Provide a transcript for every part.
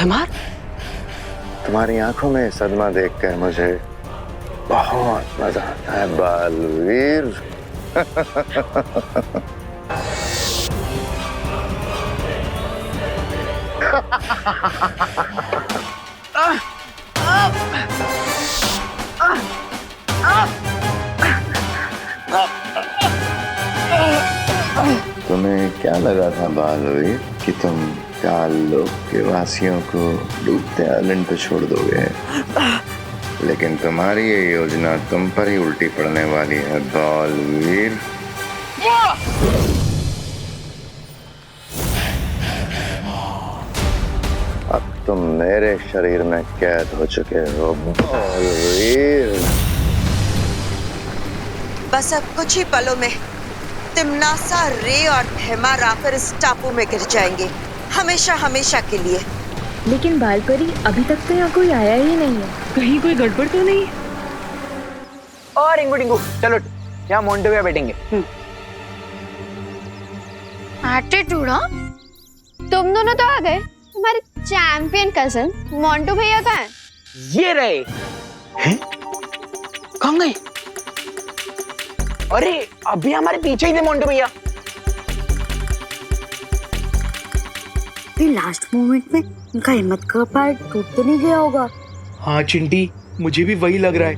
हमार तुम्हारी आंखों में सदमा देखकर मुझे बहुत मजा आता है बालवीर। तुम्हें क्या लगा था बालवीर कि तुम काल लोक के वासियों को डूबते आइलैंड पे छोड़ दोगे, लेकिन तुम्हारी ये योजना तुम पर ही उल्टी पड़ने वाली है बालवीर। अब तुम मेरे शरीर में कैद हो चुके हो बालवीर। बस अब कुछ ही पलों में तिम्नासा, रे और हेमार आकर इस टापू में गिर जाएंगे, हमेशा हमेशा के लिए। लेकिन बालपरी अभी तक तो यहाँ कोई आया ही नहीं है, कहीं कोई गड़बड़ तो नहीं? और रिंगू टिंगू चलो यहाँ मोंटू भैया बैठेंगे। एटीट्यूड, हाँ? तुम दोनों तो आ गए, तुम्हारे चैंपियन कजन मोंटू भैया कहाँ हैं? ये रहे हैं? कहाँ गए? अरे अभी हमारे पीछे ही थे मोंटू भैया। लास्ट मोमेंट में उनका हिम्मत का पार टूट तो नहीं गया होगा? हाँ चिंटी, मुझे भी वही लग रहा है।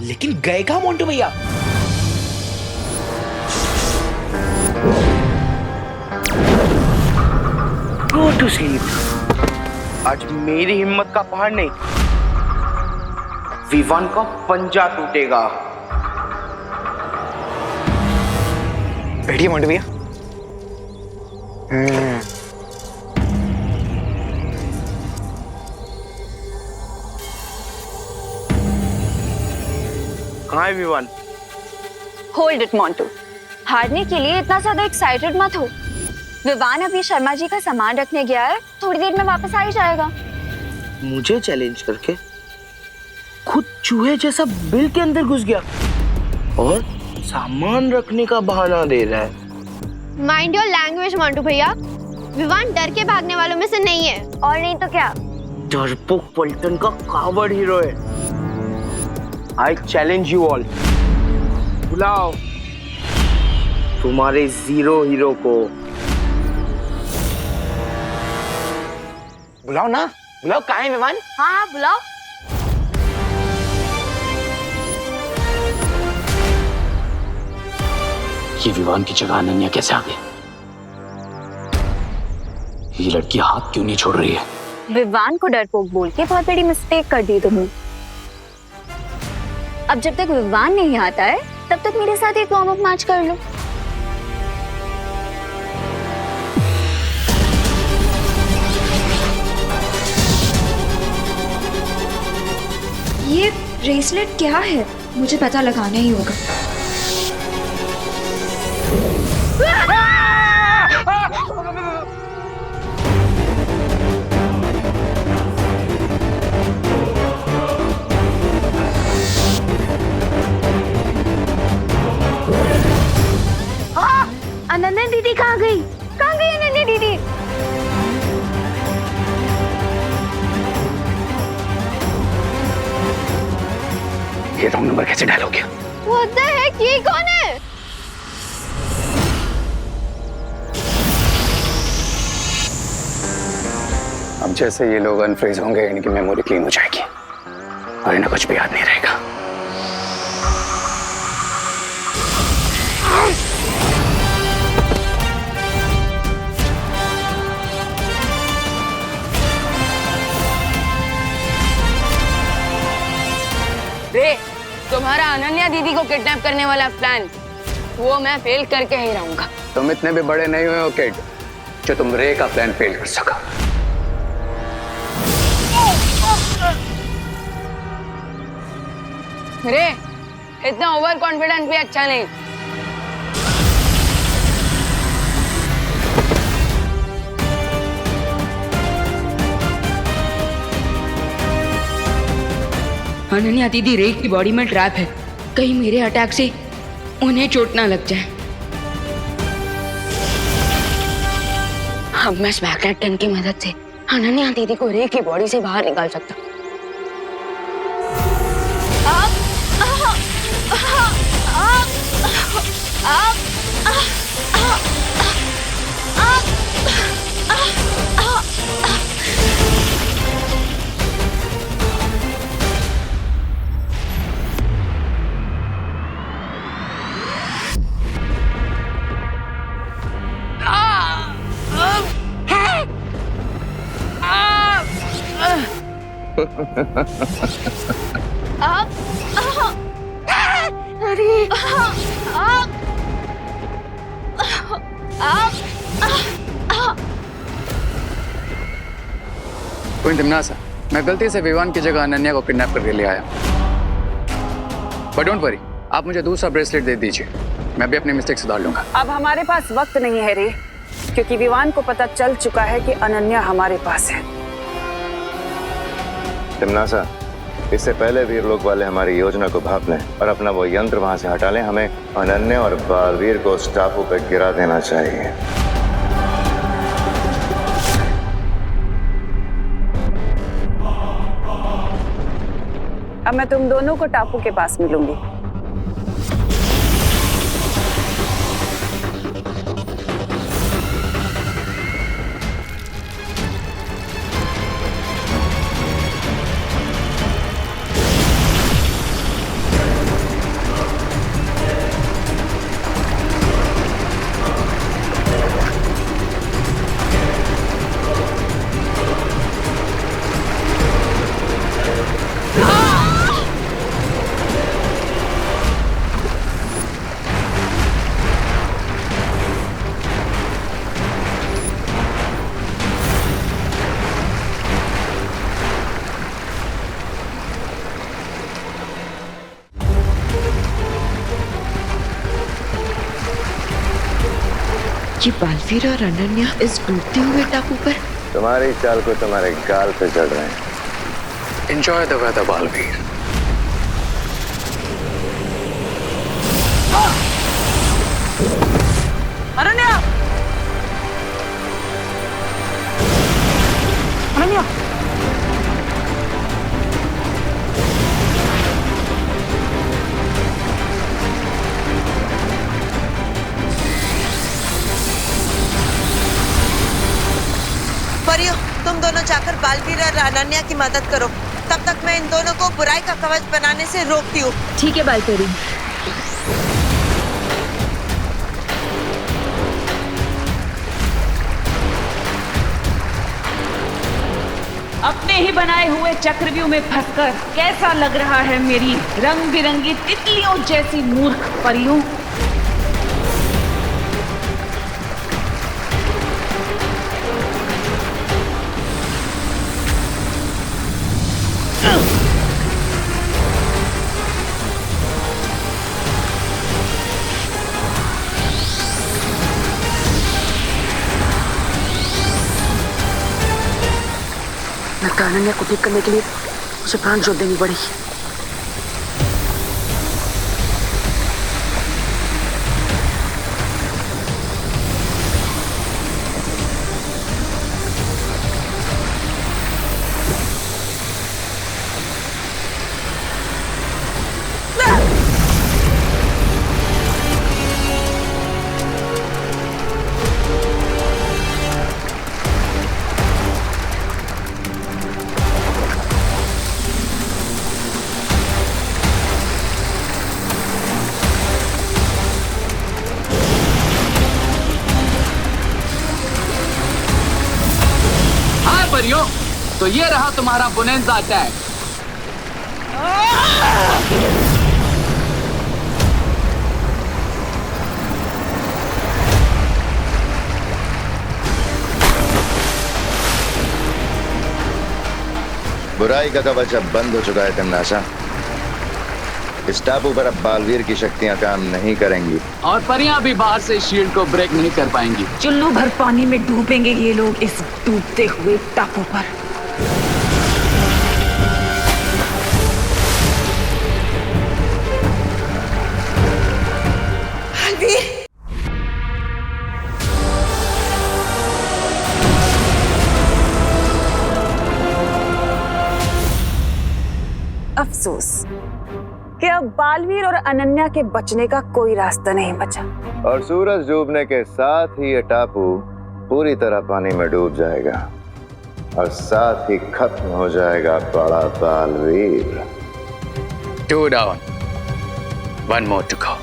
लेकिन गए कहाँ मोंटू भैया? Go to sleep। आज मेरी हिम्मत का पहाड़ नहीं, विवान का पंजा टूटेगा। बैठिए मोंटू भैया। कहाँ है विवान? होल्ड इट मोंटू, हारने के लिए इतना ज्यादा एक्साइटेड मत हो। विवान अभी शर्मा जी का सामान रखने गया है, थोड़ी देर में वापस आ ही जाएगा। मुझे चैलेंज करके खुद चूहे जैसा बिल के अंदर घुस गया और सामान रखने का बहाना दे रहा है। माइंड योर लैंग्वेज मोंटू भैया, विवान डर के भागने वालों में से नहीं है। और नहीं तो क्या? डरपोक पलटन का कावड़ हीरो है। आई चैलेंज यू ऑल, बुलाओ तुम्हारे जीरो हीरो को। बुलाओ ना, बुलाओ। कहाँ है विवान? हाँ बुलाओ। ये विवान की जगह अनन्या कैसे आ गई? ये लड़की हाथ क्यों नहीं छोड़ रही है? विवान को डरपोक बोल के बहुत बड़ी मिस्टेक कर दी तुमने। अब जब तक विवान नहीं आता है तब तक मेरे साथ एक वार्म अप मैच कर लो। ये ब्रेसलेट क्या है? मुझे पता लगाना ही होगा। अनन्या दीदी कहाँ गई? कहाँ गई अनन्या दीदी? ये रॉन्ग नंबर कैसे डायल हो गया? What the heck? ये कौन है? अब जैसे ये लोग अनफ्रीज होंगे, इनकी मेमोरी क्लीन हो जाएगी और इन्हें कुछ भी याद नहीं रहेगा। रे, तुम्हारा अनन्या दीदी को किडनैप करने वाला प्लान, वो मैं फेल करके ही रहूंगा। तुम इतने भी बड़े नहीं हुए हो किड, जो तुम रे का प्लान फेल कर सका। रे, इतना ओवर कॉन्फिडेंस भी अच्छा नहीं। अनन्या दीदी रे की बॉडी में ट्रैप है, कहीं मेरे अटैक से उन्हें चोट ना लग जाए। अब मैं स्मैकनेट गन की मदद से अनन्या दीदी को रे की बॉडी से बाहर निकाल सकता हूँ। क्वीन तिम्नासा, मैं गलती से विवान की जगह अनन्या को किडनैप करके ले आया। बट डोंट वरी, आप मुझे दूसरा ब्रेसलेट दे दीजिए, मैं भी अपनी मिस्टेक सुधार लूंगा। अब हमारे पास वक्त नहीं है रे, क्योंकि विवान को पता चल चुका है कि अनन्या हमारे पास है। तिम्नासा, इससे पहले वीर लोग वाले हमारी योजना को भाप लें और अपना वो यंत्र वहां से हटा लें, हमें अनन्या और बालवीर को उस टापू पर गिरा देना चाहिए। अब मैं तुम दोनों को टापू के पास मिलूंगी। ये बालवीर और अनन्या इस डूबते हुए टापू पर तुम्हारी चाल को तुम्हारे गाल पे चढ़ रहे हैं। Enjoy the weather Baalveer. Ananya! Ananya! परियो, तुम दोनों जाकर बालवीर और अनन्या की मदद करो। तब तक मैं इन दोनों को बुराई का कवच बनाने से रोकती हूँ। ठीक है बालपरी। अपने ही बनाए हुए चक्रव्यूह में फंसकर कैसा लग रहा है मेरी रंग बिरंगी तितलियों जैसी मूर्ख परियों? लगता है अनन्या को ठीक करने के लिए उसे प्राण जोत देनी पड़ी। तो ये रहा तुम्हारा बोनेंजा अटैक। बुराई का कवच अब बंद हो चुका है तिम्नासा। इस टापू पर अब बालवीर की शक्तियां काम नहीं करेंगी और परियां भी बाहर से शील्ड को ब्रेक नहीं कर पाएंगी। चुल्लू भर पानी में डूबेंगे ये लोग इस डूबते हुए टापू पर। बालवीर! अफसोस कि अब बालवीर और अनन्या के बचने का कोई रास्ता नहीं बचा। और सूरज डूबने के साथ ही ये टापू पूरी तरह पानी में डूब जाएगा और साथ ही खत्म हो जाएगा बड़ा Baalveer. 2 down, 1 more to go.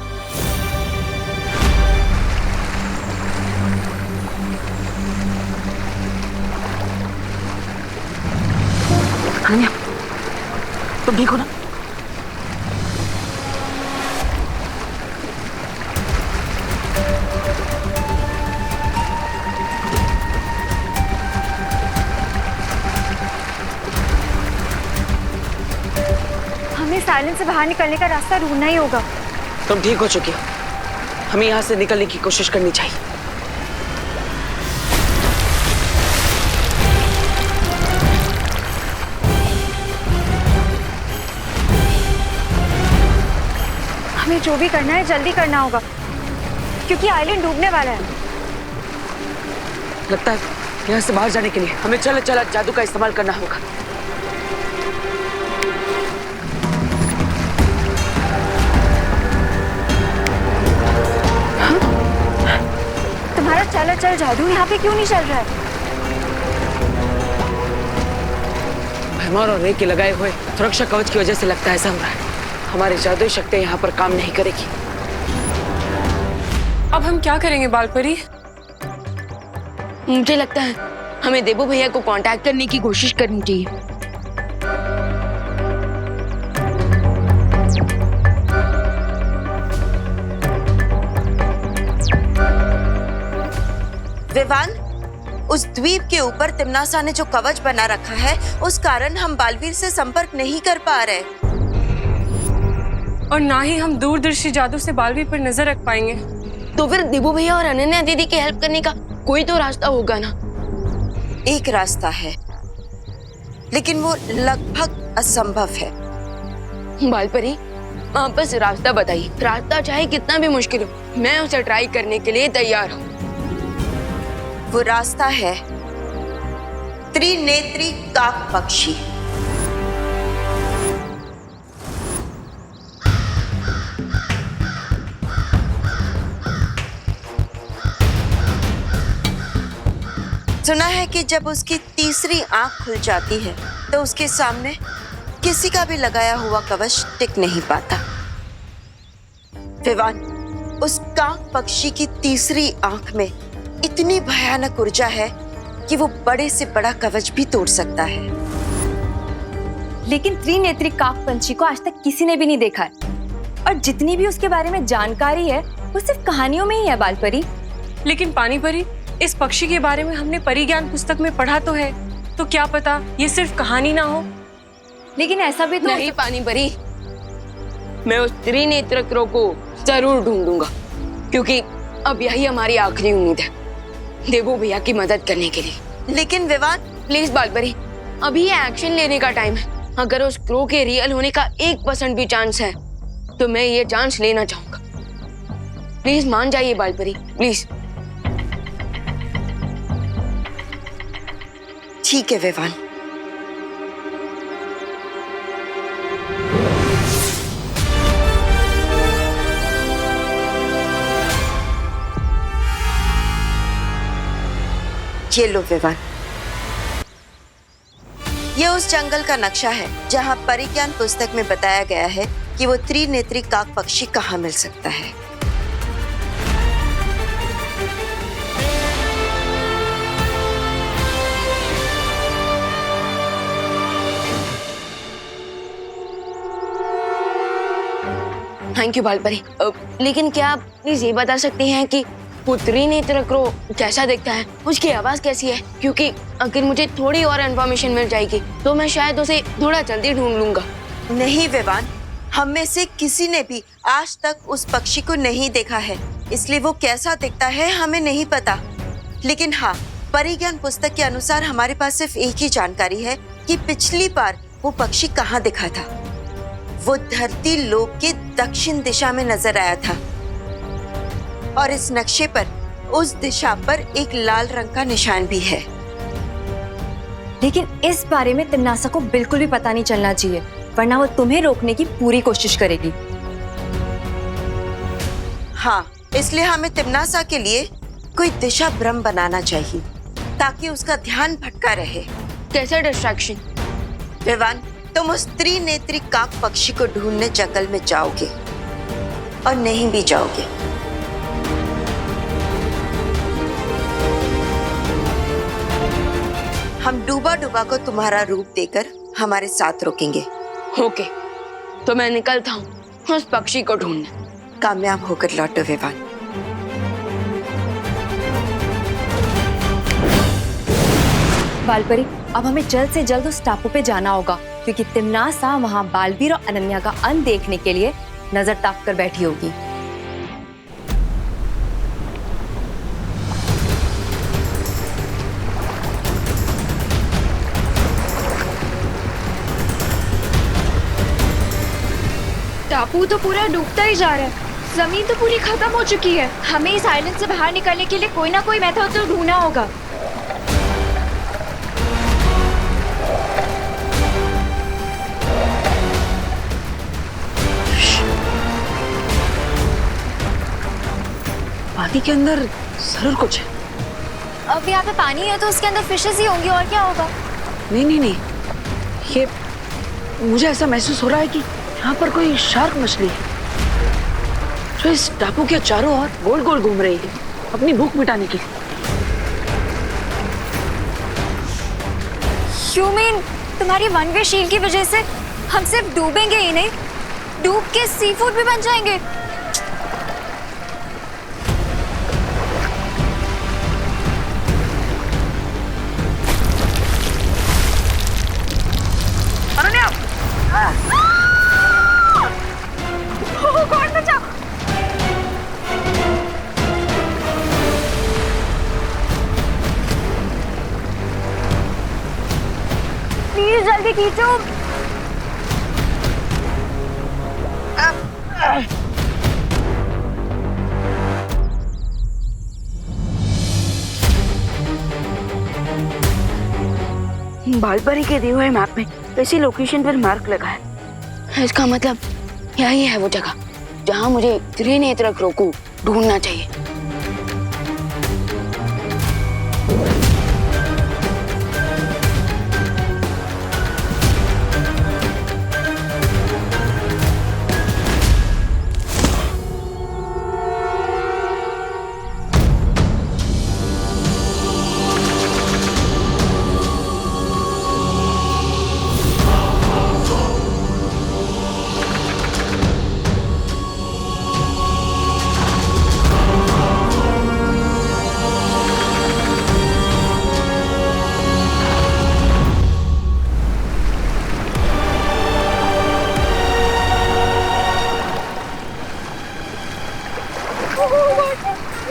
Ananya, तुम ठीक हो ना? हमें साइलेंस से बाहर निकलने का रास्ता ढूंढना ही होगा। तुम ठीक हो चुकी हो, हमें यहाँ से निकलने की कोशिश करनी चाहिए। हमें जो भी करना है जल्दी करना होगा क्योंकि आइलैंड डूबने वाला है। लगता है यहाँ से बाहर जाने के लिए हमें चल जादू का इस्तेमाल करना होगा। तुम्हारा चल जादू यहाँ पे क्यों नहीं चल रहा है? भैमार और रे के लगाए हुए सुरक्षा कवच की वजह से लगता है ऐसा हो रहा है। हमारी जादुई शक्तियाँ यहाँ पर काम नहीं करेगी। अब हम क्या करेंगे बालपरी? मुझे लगता है हमें देबू भैया को कांटेक्ट करने की कोशिश करनी चाहिए। विवान, उस द्वीप के ऊपर तिम्नासा ने जो कवच बना रखा है उस कारण हम बालवीर से संपर्क नहीं कर पा रहे और ना ही हम दूरदर्शी जादू से बालवीर पर नजर रख पाएंगे। तो फिर देबू भैया और अनन्या दीदी की हेल्प करने का कोई तो रास्ता होगा ना? एक रास्ता है लेकिन वो लगभग असंभव है। बालपरी, आप बस रास्ता बताइए। रास्ता चाहे कितना भी मुश्किल हो, मैं उसे ट्राई करने के लिए तैयार हूँ। वो रास्ता है त्रिनेत्री काक पक्षी। सुना है कि जब उसकी तीसरी आंख खुल जाती है तो उसके सामने किसी का भी लगाया हुआ कवच टिक नहीं पाता। विवान, उस काक पक्षी की तीसरी आंख में इतनी भयानक ऊर्जा है कि वो बड़े से बड़ा कवच भी तोड़ सकता है। लेकिन त्रिनेत्री काक पंछी को आज तक किसी ने भी नहीं देखा है और जितनी भी उसके बारे में जानकारी है वो सिर्फ कहानियों में ही है बालपरी। लेकिन पानी परी, इस पक्षी के बारे में हमने परी ज्ञान पुस्तक में पढ़ा तो है, तो क्या पता ये सिर्फ कहानी ना हो। लेकिन ऐसा भी तो नहीं पानी परी, मैं उस त्रिनेत्र को जरूर ढूंढूंगा क्योंकि अब यही हमारी आखिरी उम्मीद है देबू भैया की मदद करने के लिए। लेकिन विवान, प्लीज बालपरी, अभी ये एक्शन लेने का टाइम है। अगर उस क्रो के रियल होने का 1% भी चांस है तो मैं ये चांस लेना चाहूंगा। प्लीज मान जाइए बालपरी, प्लीज। ठीक है विवान। ये लो विवान, ये उस जंगल का नक्शा है जहां परिज्ञान पुस्तक में बताया गया है कि वो त्रिनेत्री काक पक्षी कहाँ मिल सकता है। Thank you Balpari. लेकिन क्या आप प्लीज ये बता सकते हैं कि वो त्रिनेत्र क्रो कैसा दिखता है, उसकी आवाज कैसी है? क्योंकि अगर मुझे थोड़ी और इन्फॉर्मेशन मिल जाएगी तो मैं शायद उसे थोड़ा जल्दी ढूंढ लूंगा। नहीं विवान, हम में से किसी ने भी आज तक उस पक्षी को नहीं देखा है, इसलिए वो कैसा दिखता है हमें नहीं पता। लेकिन हाँ, परिज्ञान पुस्तक के अनुसार हमारे पास सिर्फ एक ही जानकारी है कि पिछली बार वो पक्षी कहाँ दिखा था। वो धरती लोक के दक्षिण दिशा में नजर आया था और इस नक्शे पर उस दिशा पर एक लाल रंग का निशान भी है। लेकिन इस बारे में तिम्नासा को बिल्कुल भी पता नहीं चलना चाहिए वरना वो तुम्हें रोकने की पूरी कोशिश करेगी। हाँ, इसलिए हमें तिमनासा के लिए कोई दिशा भ्रम बनाना चाहिए ताकि उसका ध्यान भटका रहे। कैसा डिस्ट्रैक्शन? विवान, तुम उस त्रिनेत्री काक पक्षी को ढूंढने जंगल में जाओगे और नहीं भी जाओगे। हम डूबा डूबा को तुम्हारा रूप देकर हमारे साथ रोकेंगे। ओके, तो मैं निकलता हूँ उस पक्षी को ढूंढने। कामयाब होकर लौटो विवान। बालपरी, अब हमें जल्द से जल्द उस टापू पे जाना होगा क्योंकि तिमनासा वहाँ बालवीर और अनन्या का अंत देखने के लिए नजर ताक कर बैठी होगी। टापू तो पूरा डूबता ही जा रहा है, जमीन तो पूरी खत्म हो चुकी है। हमें इस आइलैंड से बाहर निकलने के लिए कोई ना कोई मेथड तो ढूंढना होगा। पानी के अंदर जरूर कुछ है। अब यहाँ पे पानी है तो उसके अंदर फिशेस ही होंगी, और क्या होगा? नहीं नहीं नहीं, ये मुझे ऐसा महसूस हो रहा है कि यहाँ पर कोई शार्क मछली है जो इस टापू के चारों ओर गोल गोल घूम रही है अपनी भूख मिटाने के लिए। You mean तुम्हारी वन वे शील की वजह से हम सिर्फ डूबेंगे ही नहीं, डूब के सी फूड भी बन जाएंगे? अनन्या! कौन बचा? प्लीज जल्दी खींचो। बालपरी के दिए हुए मैप में इसी लोकेशन पर मार्क लगा है। इसका मतलब यही है वो जगह जहाँ मुझे त्रिनेत्र क्रो को ढूंढना चाहिए।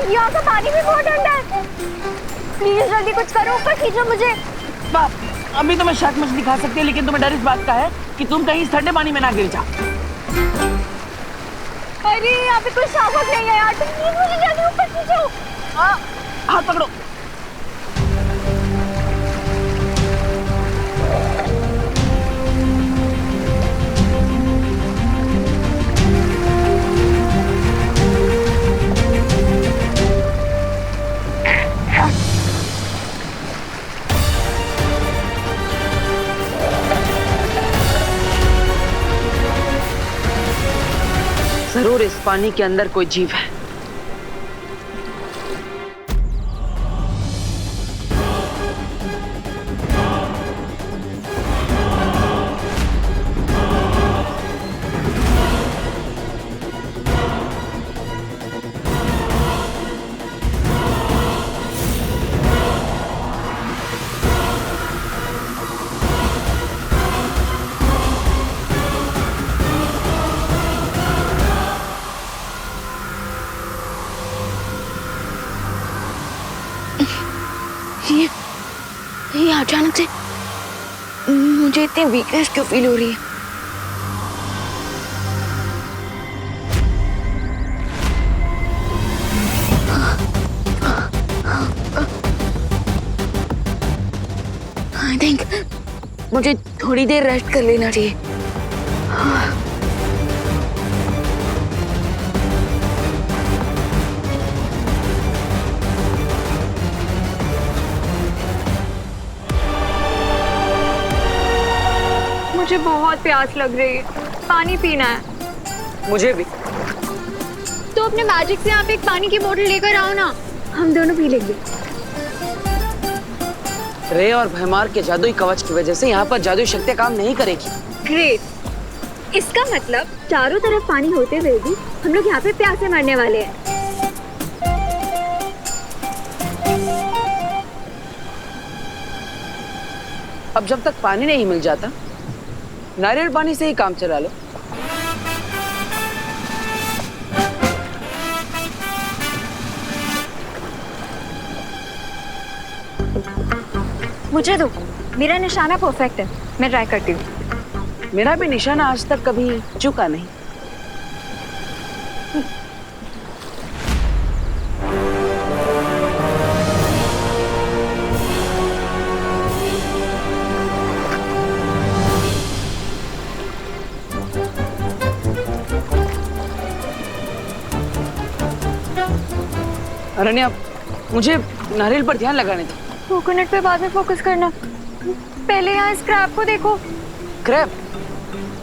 यहाँ का पानी भी बहुत ठंडा है। प्लीज जल्दी कुछ करो, ऊपर खींचो मुझे। बाप, अभी तो मैं शार्क मछली खा सकती है, लेकिन तुम्हें डर इस बात का है कि तुम कहीं इस ठंडे पानी में ना गिर जाओ। अरे यहाँ पे कोई शार्क नहीं है यार, तुम प्लीज मुझे जल्दी ऊपर खींचो। हाथ पकड़ो। जरूर इस पानी के अंदर कोई जीव है। ये अचानक से मुझे इतनी वीकनेस क्यों फील हो रही है? आई थिंक मुझे थोड़ी देर रेस्ट कर लेना चाहिए। मुझे बहुत प्यास लग रही है, पानी पीना है। मुझे भी। तो अपने मैजिक से आप एक पानी की बोतल लेकर आओ ना, हम दोनों पी लेंगे। रे और भैमार के जादुई कवच की वजह से यहाँ पर जादुई शक्तियाँ काम नहीं करेगी। ग्रेट, इसका मतलब चारों तरफ पानी होते हुए भी हम लोग यहाँ पे प्यासे मरने वाले हैं। अब जब तक पानी नहीं मिल जाता, नारियल पानी से ही काम चला लो। मुझे दो, मेरा निशाना परफेक्ट है, मैं ट्राई करती हूँ। मेरा भी निशाना आज तक कभी चूका नहीं। अरण्या, मुझे नारियल पर ध्यान लगाने दो। कोकोनट पे बाद में फोकस करना, पहले यहाँ इस क्रैब को देखो। क्रैब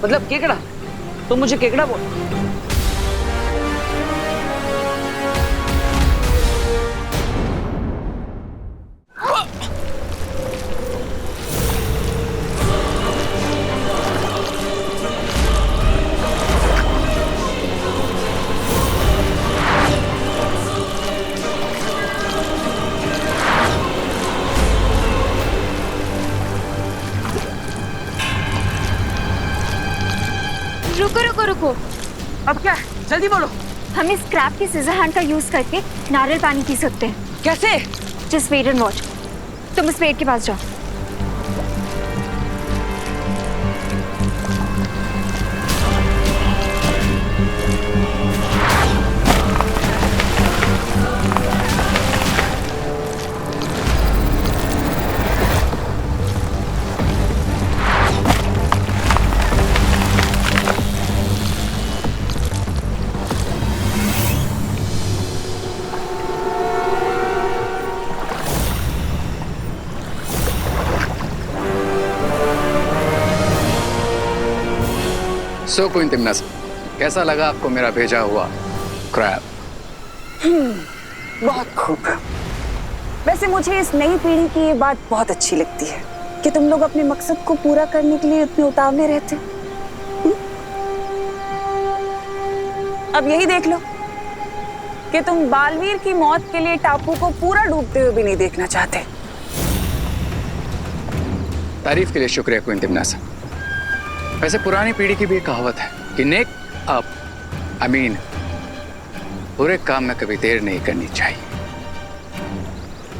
मतलब केकड़ा? तुम मुझे केकड़ा बोल। रुको रुको रुको, अब क्या है? जल्दी बोलो। हम इस क्रैब के सीजर हैंड का यूज करके नारियल पानी पी सकते हैं। कैसे? Just wait and watch. तुम उस पेड़ के पास जाओ। सो क्वीन तिम्नासा, कैसा लगा आपको मेरा भेजा हुआ क्रैब? बहुत खूब। वैसे मुझे इस नई पीढ़ी की ये बात बहुत अच्छी लगती है कि तुम लोग अपने मकसद को पूरा करने के लिए इतने उतावले रहते। अब यही देख लो कि तुम बालवीर की मौत के लिए टापू को पूरा डूबते हुए भी नहीं देखना चाहते। तारीफ के लिए शुक्रिया क्वीन तिम्नासा। वैसे पुरानी पीढ़ी की भी एक कहावत है कि नेक अप बुरे काम में कभी देर नहीं करनी चाहिए।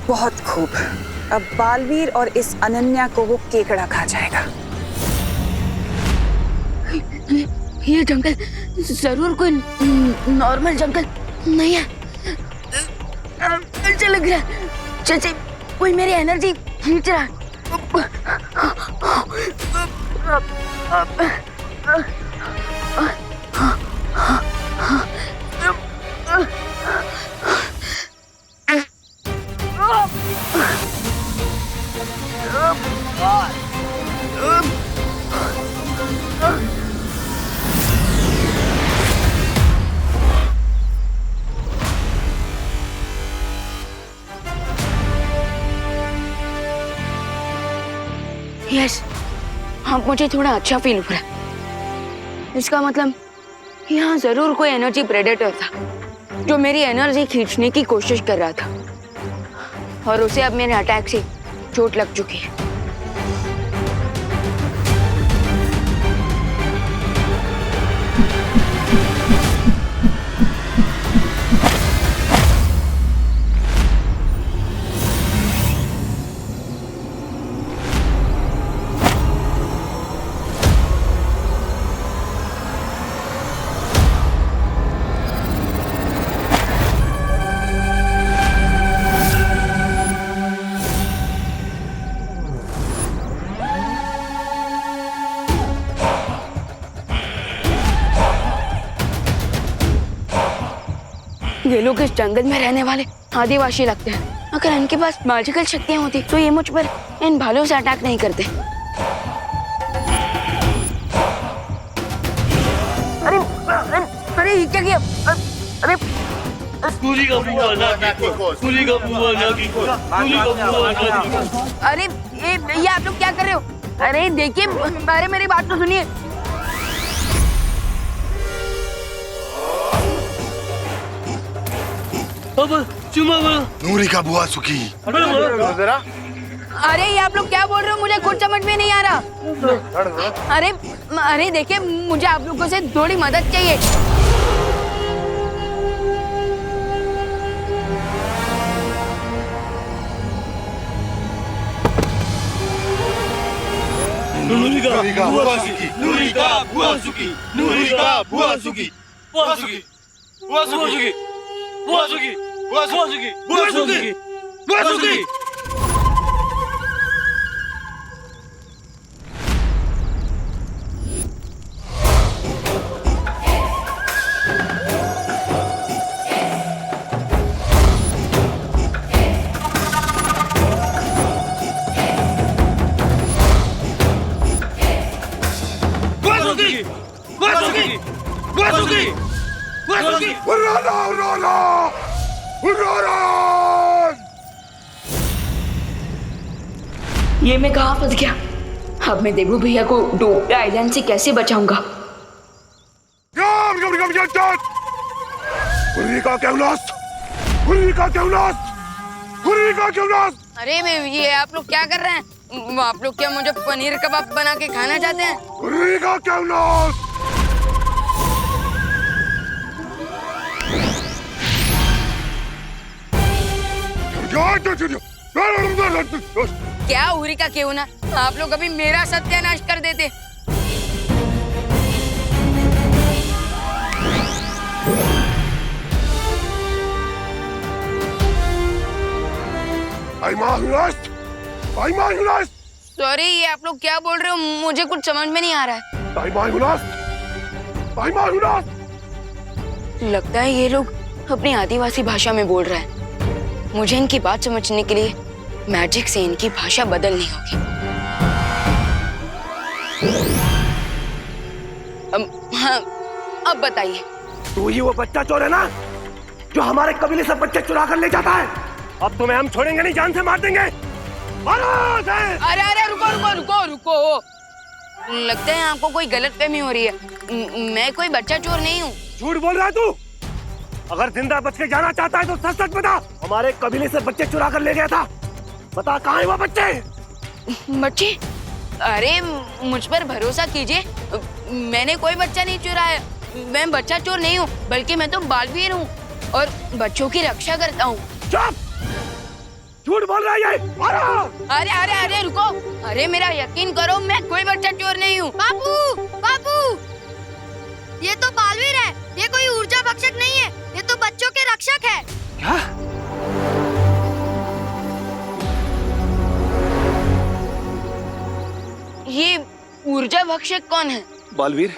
बहुत खूब। अब बालवीर और इस अनन्या को वो केकड़ा खा जाएगा। ये जंगल जरूर कोई नॉर्मल जंगल नहीं है। अच्छा लग रहा है, जैसे कोई मेरी एनर्जी खींच रहा है। यस, हाँ मुझे थोड़ा अच्छा फील हो रहा है। इसका मतलब यहाँ जरूर कोई एनर्जी प्रेडेटर था जो मेरी एनर्जी खींचने की कोशिश कर रहा था और उसे अब मेरे अटैक से चोट लग चुकी है। ये लोग इस जंगल में रहने वाले आदिवासी लगते हैं। अगर इनके पास मैजिकल शक्तियां होती तो ये मुझ पर इन भालों से अटैक नहीं करते। अरे ये क्या किया? अरे अरे ये आप लोग क्या कर रहे हो? अरे देखिए, अरे मेरी बात तो सुनिए। नूरी का बुआ सुखी। अरे ये आप लोग क्या बोल रहे हो? मुझे कुछ समझ में नहीं आ रहा। अरे देखिए, मुझे आप लोगों से थोड़ी मदद चाहिए। ये मैं कहाँ फंस गया? अब मैं देबू भैया को डूबते आइलैंड से कैसे बचाऊंगा? अरे ये आप लोग क्या कर रहे हैं? आप लोग क्या मुझे पनीर कबाब बना के खाना चाहते हैं? क्या उरी का क्यों ना? आप लोग अभी मेरा सत्यानाश कर देते। सॉरी, ये आप लोग क्या बोल रहे हो? मुझे कुछ समझ में नहीं आ रहा है। लगता है ये लोग अपनी आदिवासी भाषा में बोल रहे हैं। मुझे इनकी बात समझने के लिए मैजिक से इनकी भाषा बदलनी होगी। हाँ, अब बताइए। तू ही वो बच्चा चोर है ना, जो हमारे कबीले से बच्चे चुरा कर ले जाता है? अब तुम्हें हम छोड़ेंगे नहीं, जान से मार देंगे। अरे रुको। लगता है आपको कोई गलतफहमी हो रही है। मैं कोई बच्चा चोर नहीं हूँ। झूठ बोल रहा है तू। अगर जिंदा बच के जाना चाहता है तो सच सच बता। हमारे कबीले से बच्चे चुरा कर ले गया था। बता कहाँ है वो बच्चे? बच्चे? अरे मुझ पर भरोसा कीजिए, मैंने कोई बच्चा नहीं चुराया। मैं बच्चा चोर नहीं हूँ, बल्कि मैं तो बालवीर हूँ और बच्चों की रक्षा करता हूँ। चुप! झूठ बोल रहा है ये। अरे रुको। अरे मेरा यकीन करो, मैं कोई बच्चा चोर नहीं हूँ। बापू, ये तो बालवीर है। ये कोई ऊर्जा भक्षक नहीं है, ये तो बच्चों के रक्षक है। क्या? ये ऊर्जा भक्षक कौन है? बालवीर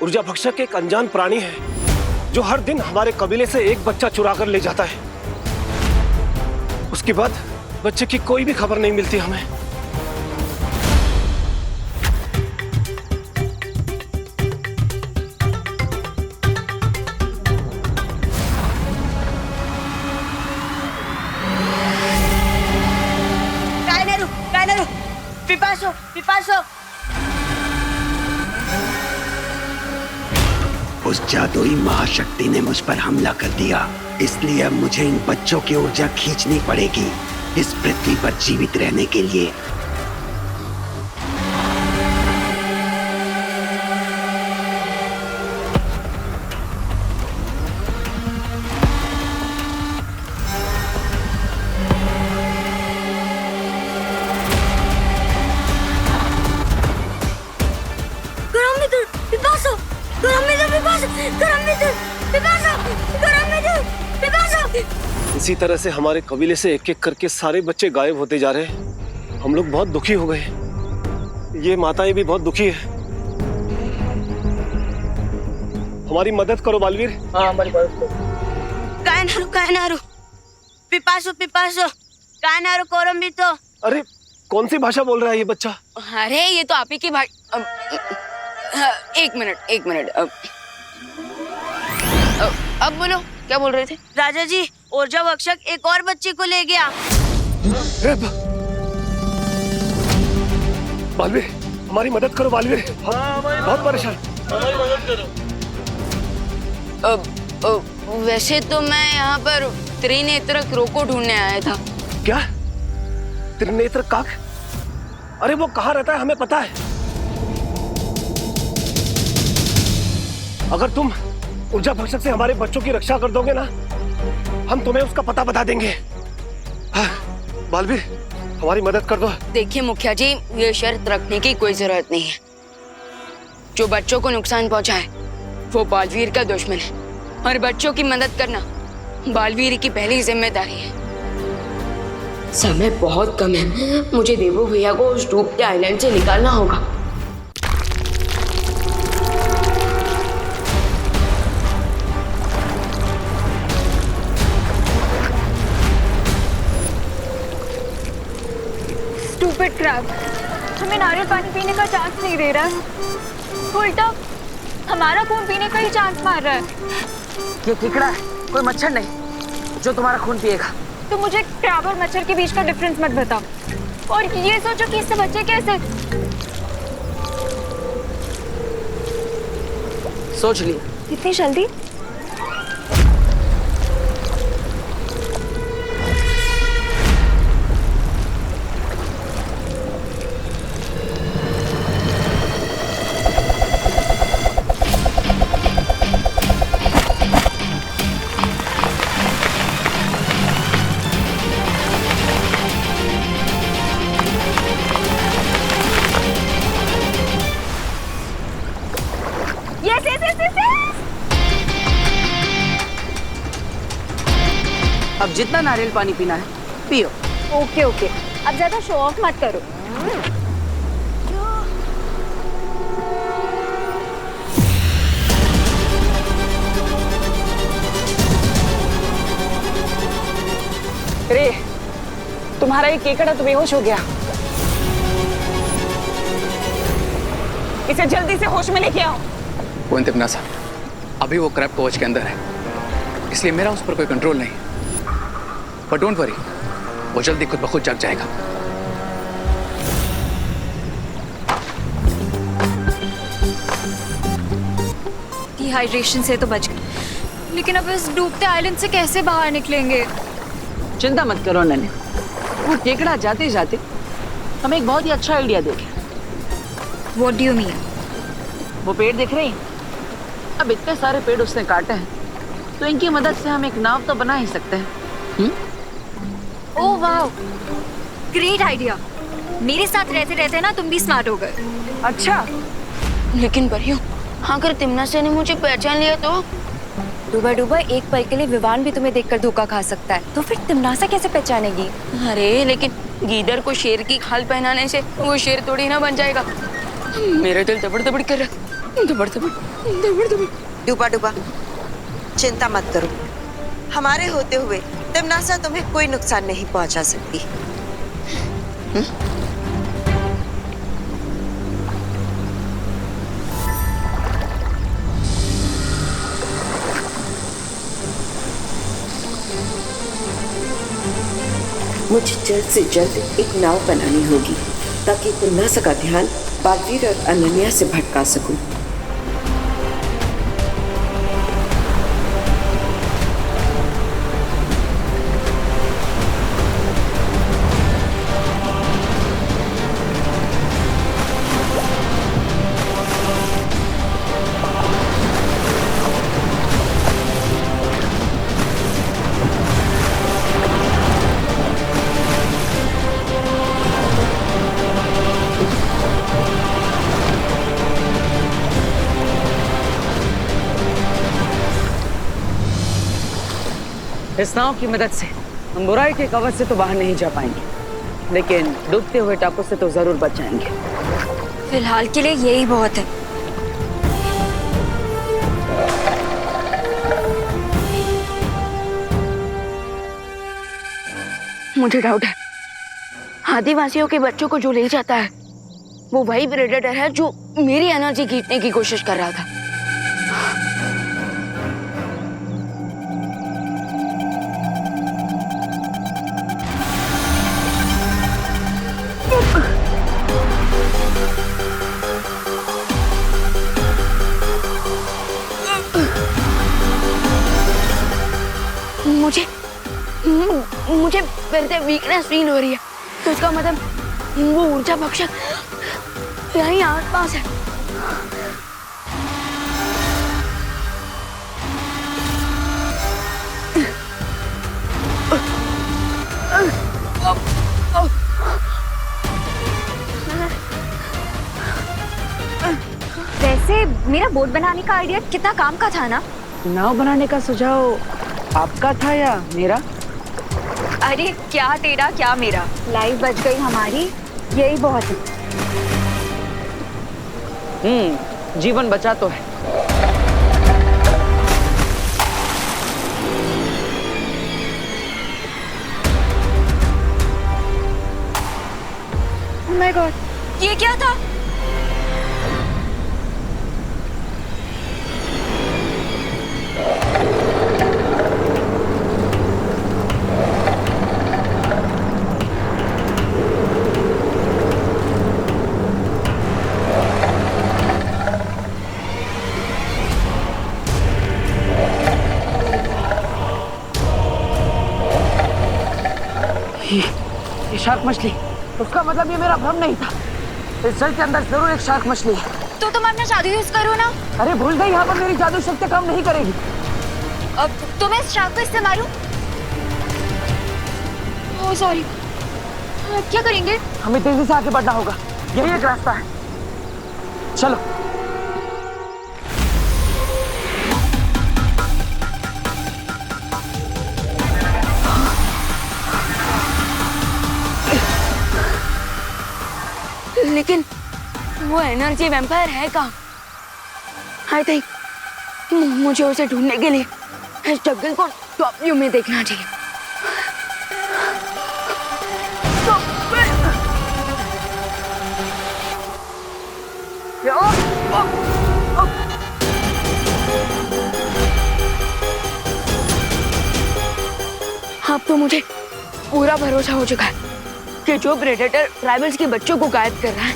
ऊर्जा भक्षक एक अनजान प्राणी है जो हर दिन हमारे कबीले से एक बच्चा चुरा कर ले जाता है। उसके बाद बच्चे की कोई भी खबर नहीं मिलती हमें। कायनारू, पिपासो। उस जादुई महाशक्ति ने मुझ पर हमला कर दिया, इसलिए अब मुझे इन बच्चों की ऊर्जा खींचनी पड़ेगी इस पृथ्वी पर जीवित रहने के लिए। इसी तरह से हमारे कबीले से एक एक करके सारे बच्चे गायब होते जा रहे हैं। हम लोग बहुत दुखी हो गए। ये माताएं भी बहुत दुखी है। हमारी मदद करो बालवीर। हाँ, हमारी मदद करो। कायनारू, पिपासो, कायनारू कोरम्बितो। अरे कौन सी भाषा बोल रहा है ये बच्चा? अरे ये तो आप ही की भाषा। एक मिनट। अब बोलो क्या बोल रहे थे? राजा जी, ऊर्जा भक्षक एक और बच्चे को ले गया। बालवीर, हमारी मदद करो बालवीर, बहुत परेशान। वैसे तो मैं यहाँ पर त्रिनेत्र क्रो को ढूंढने आया था। क्या? त्रिनेत्र काक? अरे वो कहाँ रहता है हमें पता है। अगर तुम ऊर्जा भक्षक से हमारे बच्चों की रक्षा कर दोगे ना, हम तुम्हें उसका पता बता देंगे। हाँ, बालवीर हमारी मदद कर दो। देखिए मुखिया जी, ये शर्त रखने की कोई जरूरत नहीं है। जो बच्चों को नुकसान पहुंचाए वो बालवीर का दुश्मन है, और बच्चों की मदद करना बालवीर की पहली जिम्मेदारी है। समय बहुत कम है, मुझे देवू भैया को उस डूबते आइलैंड से निकालना होगा। स्टूपिड क्रैब, हमें नारियल पानी पीने का चांस नहीं दे रहा है, उल्टा हमारा खून पीने का ही चांस मार रहा है। ये केकड़ा है, कोई मच्छर नहीं जो तुम्हारा खून पिएगा। तो मुझे क्रैब और मच्छर के बीच का डिफरेंस मत बताओ, और ये सोचो कि इससे बचे कैसे। सोच लिया? इतनी जल्दी? अब जितना नारियल पानी पीना है पियो। ओके ओके, अब ज्यादा शो ऑफ मत करो। रे, तुम्हारा ये केकड़ा तो बेहोश हो गया। इसे जल्दी से होश में लेके आओ। वो तिमनासा, अभी वो क्रैब कवच के अंदर है, इसलिए मेरा उस पर कोई कंट्रोल नहीं। पर डोंट वरी, वो जल्दी खुद ब खुद जग जाएगा। डिहाइड्रेशन से तो बच गए, लेकिन अब इस डूबते आइलैंड से कैसे बाहर निकलेंगे? चिंता मत करो नन्हे, वो केकड़ा जाते जाते हमें एक बहुत ही अच्छा आइडिया दे गया। What do you mean? वो पेड़ दिख रहे हैं? अब इतने सारे पेड़ उसने काटे हैं, तो इनकी मदद से हम एक नाव तो बना ही सकते हैं। ओह वाह, ग्रेट आइडिया। मेरे साथ रहते रहते ना तुम भी स्मार्ट हो गए। अच्छा, लेकिन परियों, अगर तिमनासा ने मुझे पहचान लिया तो? डूबा डूबा एक पल के लिए विवान भी तुम्हें देखकर धोखा खा सकता है, तो फिर तिमनासा कैसे पहचानेगी? अरे लेकिन गीदड़ को शेर की खाल पहनाने से वो शेर थोड़ी ना बन जाएगा। मेरा दिल दबड़ दबड़ कर रहा, दबड़ दबड़ दबड़ दबड़। डूबा डूबा, चिंता मत करो, हमारे होते हुए तिमनासा तुम्हें कोई नुकसान नहीं पहुंचा सकती। मुझे जल्द से जल्द एक नाव बनानी होगी ताकि तिमनासा का ध्यान बालवीर और अनन्या से भटका सकूं। इस नाव की मदद से हम बुराई के कवच से तो बाहर नहीं जा पाएंगे, लेकिन डूबते हुए टापू से तो जरूर बच जाएंगे। फिलहाल के लिए यही बहुत है। मुझे डाउट है, आदिवासियों के बच्चों को जो ले जाता है वो वही प्रेडेटर है जो मेरी एनर्जी खींचने की कोशिश कर रहा था। फिर से वीकनेस फील हो रही है, तो इसका मतलब वो ऊर्जा भक्षक यहीं आसपास है। वैसे मेरा बोट बनाने का आइडिया कितना काम का था ना? नाव बनाने का सुझाव आपका था या मेरा? अरे क्या तेरा क्या मेरा, लाइफ बच गई हमारी, यही बहुत है। जीवन बचा तो है। Oh my God, ये क्या था? ये शार्क मछली, उसका मतलब ये मेरा भ्रम नहीं था। इस जल के अंदर जरूर एक शार्क मछली है। तो तुम अपना जादू यूज करो ना। अरे भूल गई, यहाँ पर मेरी जादू शक्ति काम नहीं करेगी। अब तुम्हें इस शार्क को इस्तेमाल ओह सॉरी, क्या करेंगे? हमें तेजी से आगे बढ़ना होगा, यही एक रास्ता है। चलो। लेकिन वो एनर्जी वैम्पायर है कहाँ? आई थिंक मुझे उसे ढूंढने के लिए इस जंगल को टॉप व्यू में देखना चाहिए। अब तो मुझे पूरा भरोसा हो चुका है कि जो प्रेडेटर ट्राइबल्स के बच्चों को गायब कर रहा है,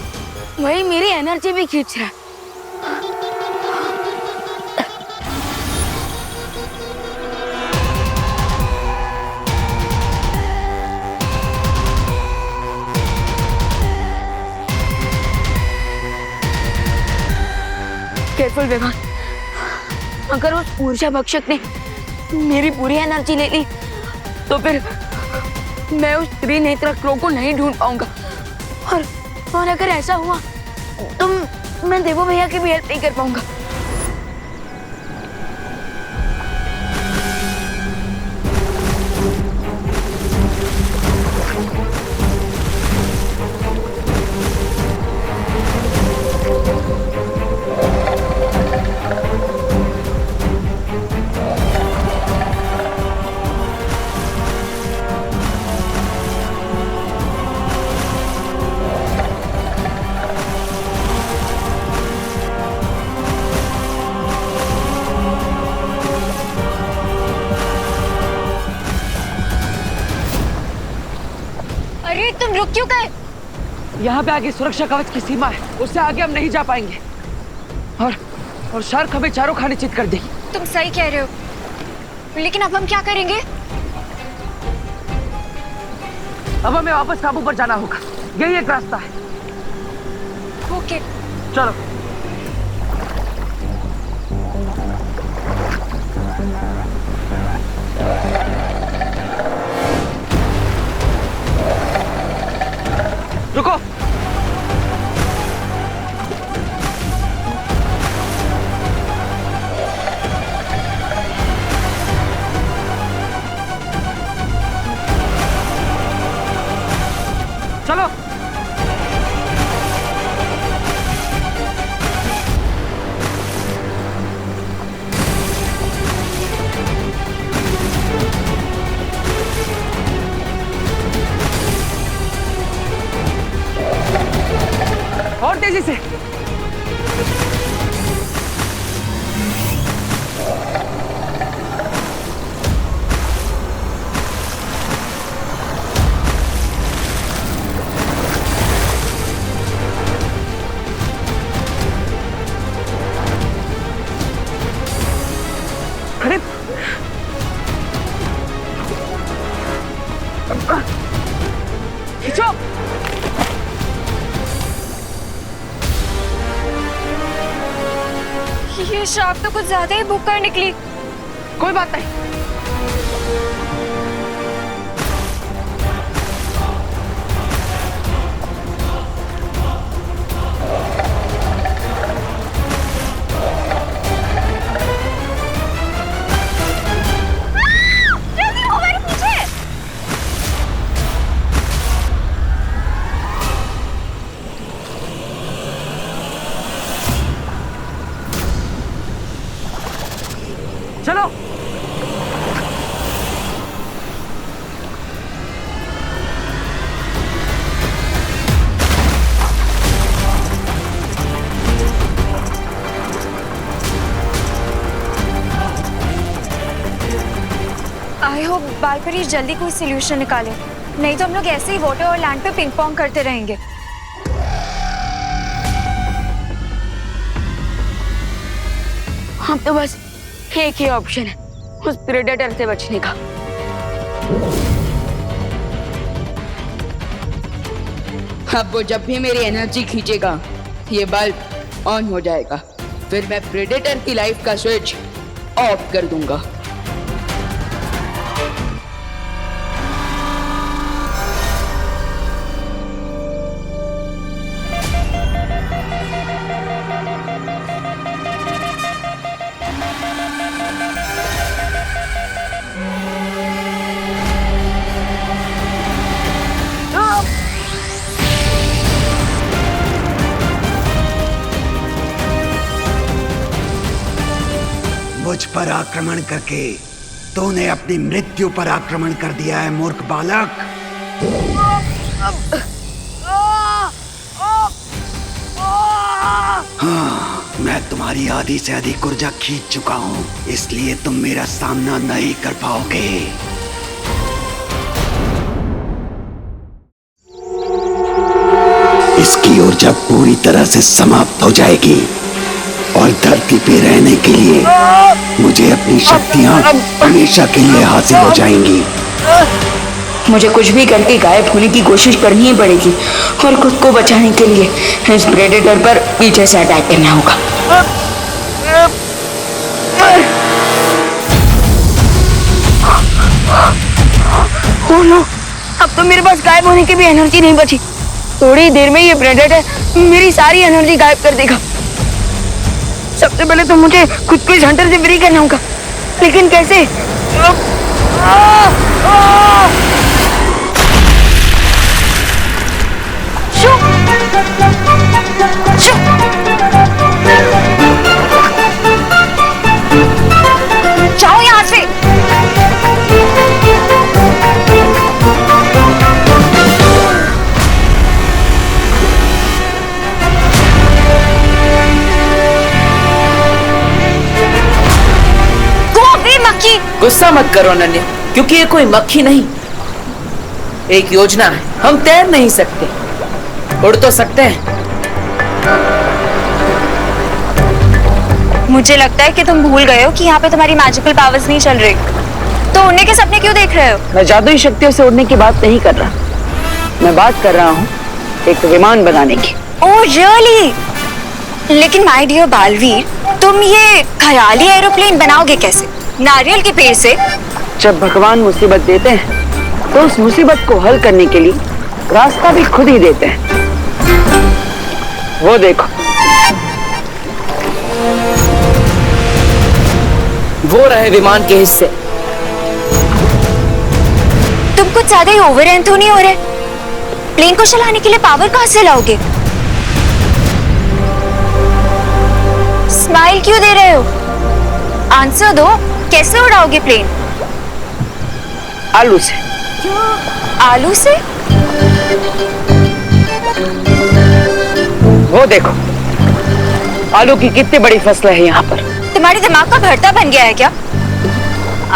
वही मेरी एनर्जी भी खींच रहा है। केयरफुल विवान, अगर उस ऊर्जा भक्षक ने मेरी पूरी एनर्जी ले ली तो फिर मैं उस त्रिनेत्र क्रो को नहीं ढूंढ पाऊंगा, और अगर ऐसा हुआ तो मैं देवो भैया की भी हेल्प नहीं कर पाऊंगा। अरे तुम रुक क्यों गए? यहाँ पे आगे सुरक्षा कवच की सीमा है, उससे आगे हम नहीं जा पाएंगे। और शार्क हमें चारों खाने चित कर देगी। तुम सही कह रहे हो, लेकिन अब हम क्या करेंगे? अब हमें वापस काबू पर जाना होगा, यही एक रास्ता है। ओके चलो। रुको। चलो। और तेजी से। अरे ये शार्क तो कुछ ज्यादा ही भूखकर निकली। कोई बात नहीं। चलो। आई होप बालपरी जल्दी कोई सोल्यूशन निकाले, नहीं तो हम लोग ऐसे ही वाटर और लैंड पे पिंग पोंग करते रहेंगे। हम तो बस एक ही ऑप्शन है उस प्रेडेटर से बचने का। अब वो जब भी मेरी एनर्जी खींचेगा ये बल्ब ऑन हो जाएगा, फिर मैं प्रेडेटर की लाइफ का स्विच ऑफ कर दूंगा। मुझ पर आक्रमण करके तूने अपनी मृत्यु पर आक्रमण कर दिया है मूर्ख बालक। हाँ, मैं तुम्हारी आधी से अधिक ऊर्जा खींच चुका हूँ, इसलिए तुम मेरा सामना नहीं कर पाओगे। इसकी ऊर्जा पूरी तरह से समाप्त हो जाएगी और धरती पे रहने के लिए मुझे अपनी शक्तियां हमेशा के लिए हासिल हो जाएंगी। मुझे कुछ भी करके गायब होने की कोशिश करनी ही पड़ेगी और खुद को बचाने के लिए इस प्रेडेटर पर पीछे से अटैक करना होगा। ओह नो, अब तो मेरे पास गायब होने की भी एनर्जी नहीं बची। थोड़ी देर में ये प्रेडेटर मेरी सारी एनर्जी गायब कर देगा। सबसे पहले तो मुझे खुद को इस हंटर से फ्री करना होगा, लेकिन कैसे? जाओ यहाँ से। गुस्सा मत करो अनन्या, क्योंकि ये कोई मक्खी नहीं, एक योजना है। हम तैर नहीं सकते, उड़ तो सकते हैं। मुझे लगता है कि तुम भूल गए हो कि यहाँ पे तुम्हारी मैजिकल पावर्स नहीं चल रही, तो उड़ने के सपने क्यों देख रहे हो? मैं जादुई शक्तियों से उड़ने की बात नहीं कर रहा, मैं बात कर रहा हूँ एक विमान बनाने की। Oh really? लेकिन माय डियर बालवीर, तुम ये ख्याली एरोप्लेन बनाओगे कैसे? नारियल के पेड़ से? जब भगवान मुसीबत देते हैं तो उस मुसीबत को हल करने के लिए रास्ता भी खुद ही देते हैं। वो देखो, वो रहे विमान के हिस्से। तुम कुछ ज्यादा ही ओवर एंड तो नहीं हो रहे? प्लेन को चलाने के लिए पावर कहाँ से लाओगे? स्माइल क्यों दे रहे हो? आंसर दो, कैसे उड़ाओगे प्लेन? आलू से। आलू से? वो देखो, आलू की कितनी बड़ी फसल है यहाँ पर। तुम्हारे दिमाग का भरता बन गया है क्या?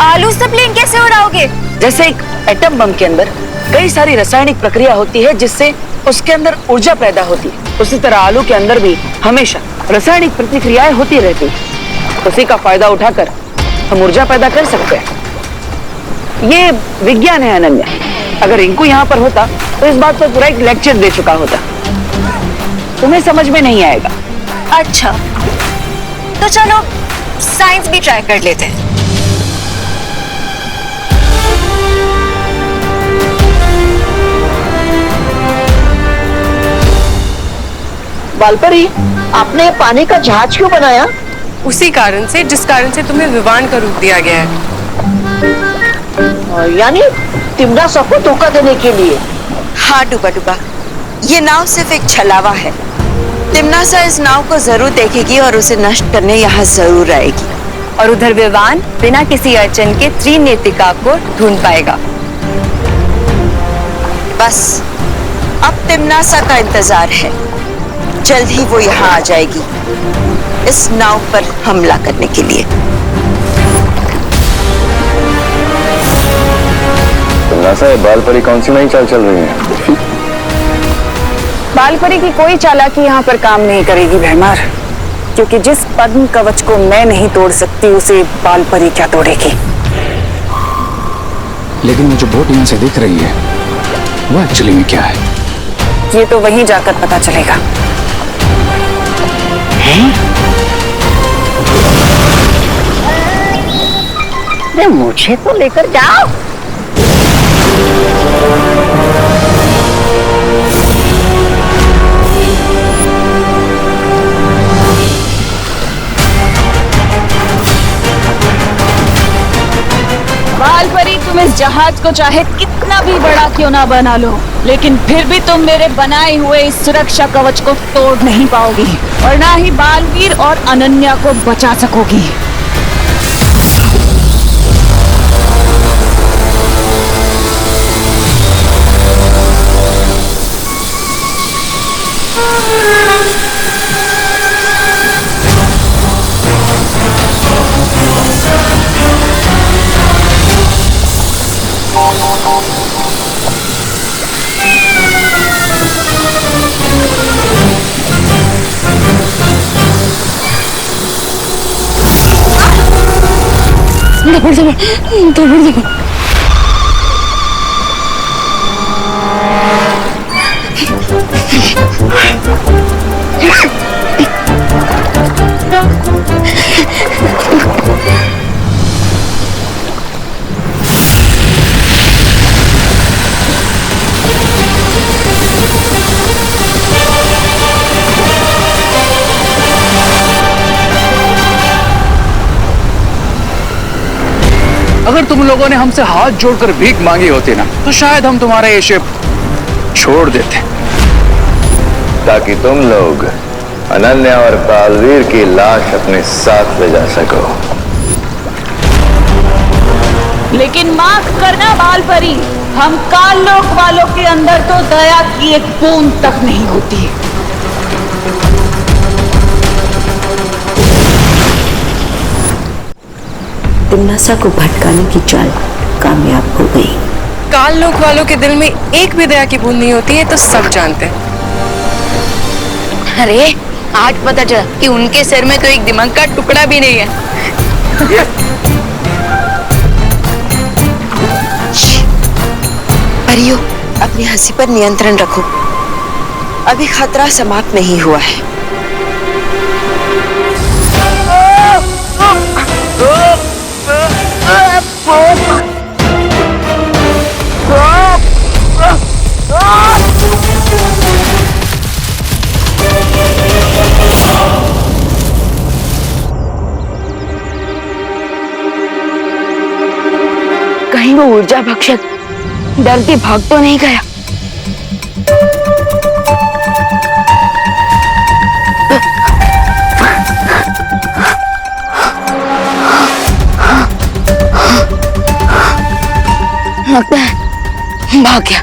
आलू से प्लेन कैसे उड़ाओगे? जैसे एक एटम बम के अंदर कई सारी रासायनिक प्रक्रिया होती है जिससे उसके अंदर ऊर्जा पैदा होती है, उसी तरह आलू के अंदर भी हमेशा रासायनिक प्रतिक्रियाएं होती रहती है। उसी का फायदा उठाकर हम ऊर्जा पैदा कर सकते हैं। ये विज्ञान है अनन्या। अगर रिंकू यहाँ पर होता तो इस बात पर पूरा एक लेक्चर दे चुका होता। तुम्हें समझ में नहीं आएगा। अच्छा, तो चलो साइंस भी ट्राई कर लेते हैं। बालपरी, आपने पानी का जहाज क्यों बनाया? उसी कारण से जिस कारण से तुम्हें विवान का रूप दिया गया है। यानी तिमनासा को धोखा देने के लिए। हाँ डूबा डूबा, ये नाव सिर्फ एक छलावा है। तिमनासा इस नाव को जरूर देखेगी और उसे नष्ट करने यहाँ जरूर आएगी। और उधर विवान बिना किसी अड़चन के त्रिनेत्रिका को ढूंढ पाएगा। बस अब तिमनासा का इंतजार है। जल्द ही वो यहाँ आ जाएगी इस नाव पर हमला करने के लिए। तिमनासा, ये बालपरी कौन सी नई चाल चल रही है? बालपरी की कोई चालाकी यहाँ पर काम नहीं करेगी भैमार, क्योंकि जिस पद्म कवच को मैं नहीं तोड़ सकती उसे बालपरी क्या तोड़ेगी। लेकिन वो जो बोट यहाँ से दिख रही है वो एक्चुअली में क्या है? ये तो वहीं जाकर पता चलेगा। अरे मुझे तो लेकर जाओ। बालपरी, तुम इस जहाज को चाहे कितना भी बड़ा क्यों ना बना लो, लेकिन फिर भी तुम मेरे बनाए हुए इस सुरक्षा कवच को तोड़ नहीं पाओगी और ना ही बालवीर और अनन्या को बचा सकोगी। अगर तुम लोगों ने हमसे हाथ जोड़कर भीख मांगी होती ना, तो शायद हम तुम्हारा ये शिप छोड़ देते, ताकि तुम लोग अनन्या और बालवीर की लाश अपने साथ ले जा सको। लेकिन माफ करना बालपरी, हम काललोक वालों के अंदर तो दया की एक बूंद तक नहीं होती। तिमनासा को भटकाने की चाल कामयाब हो गई। काल लोक वालों के दिल में एक भी दया की बूंद नहीं होती है तो सब जानते हैं। अरे आज पता चला कि उनके सिर में तो एक दिमाग का टुकड़ा भी नहीं है। परियो, अपनी हंसी पर नियंत्रण रखो। अभी खतरा समाप्त नहीं हुआ है। कहीं वो ऊर्जा भक्षक डरती भाग तो नहीं गया? लगता है भाग गया।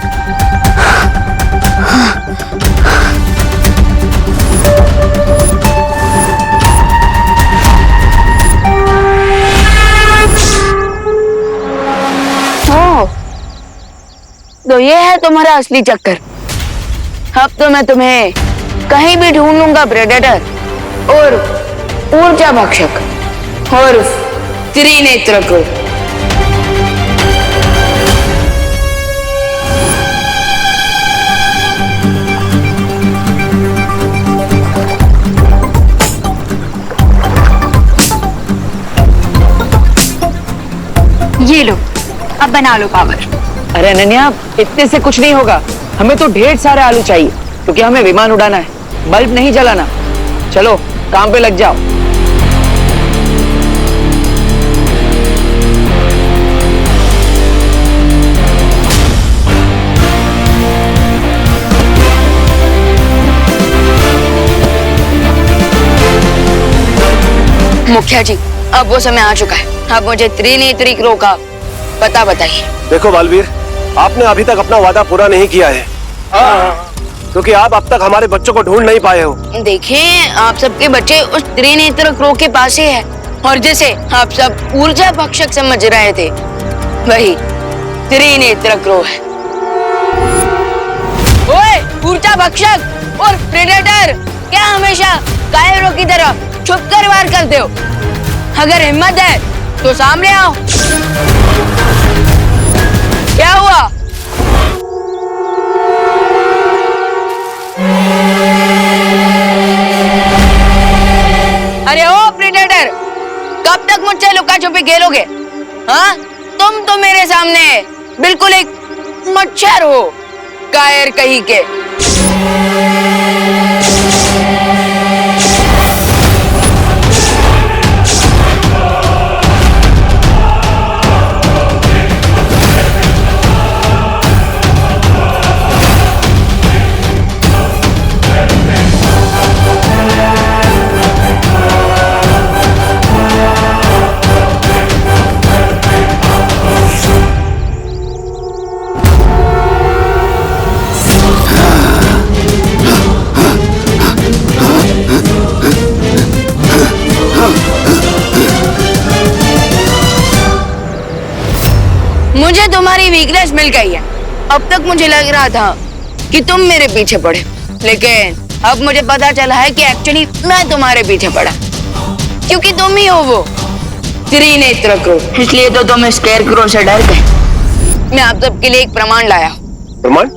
तो ये है तुम्हारा असली चक्कर। अब तो मैं तुम्हें कहीं भी ढूंढ लूंगा, प्रेडेटर और ऊर्जा भक्षक और त्रिनेत्र को। बना लो पावर। अरे अनन्या, इतने से कुछ नहीं होगा, हमें तो ढेर सारे आलू चाहिए क्योंकि हमें विमान उड़ाना है, बल्ब नहीं जलाना। चलो काम पे लग जाओ। मुखिया जी, अब वो समय आ चुका है, अब मुझे त्रिनेत्री क्रो का पता बताइए। देखो बालवीर, आपने अभी तक अपना वादा पूरा नहीं किया है क्योंकि आप अब तक हमारे बच्चों को ढूंढ नहीं पाए हो। देखिए, आप सबके बच्चे उस त्रिनेत्र क्रो के पास ही है और जिसे आप सब ऊर्जा भक्षक समझ रहे थे वही त्रिनेत्र क्रो है। ओए, ऊर्जा भक्षक और प्रेडेटर, क्या हमेशा कायरों की तरह छुप कर वार करते हो? अगर हिम्मत है तो सामने आओ। क्या हुआ? अरे ओ प्रेडेटर, कब तक मुझसे लुका छुपी खेलोगे? हाँ, तुम तो मेरे सामने बिल्कुल एक मच्छर हो, कायर कहीं के। मुझे तुम्हारी वीकनेस मिल गई है। अब तक मुझे लग रहा था कि तुम मेरे पीछे पड़े, लेकिन अब मुझे पता चला है कि एक्चुअली मैं तुम्हारे पीछे पड़ा, क्योंकि तुम ही हो वो त्रिनेत्र क्रो। इसलिए तो तुम स्केयर क्रो से डर गए। मैं आप सबके लिए एक प्रमाण लाया हूँ। प्रमाण?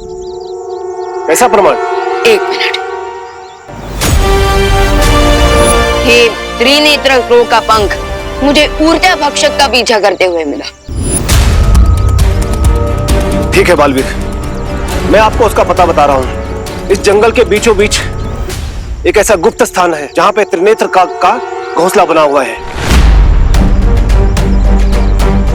कैसा प्रमाण? एक मिनट। ये त्रिनेत्र क्रो का पंख मुझे ऊर्जा भक्षक का पीछा करते हुए मिला। ठीक है बालवीर, मैं आपको उसका पता बता रहा हूँ। इस जंगल के बीचों बीच एक ऐसा गुप्त स्थान है जहाँ पे त्रिनेत्र का घोंसला बना हुआ है।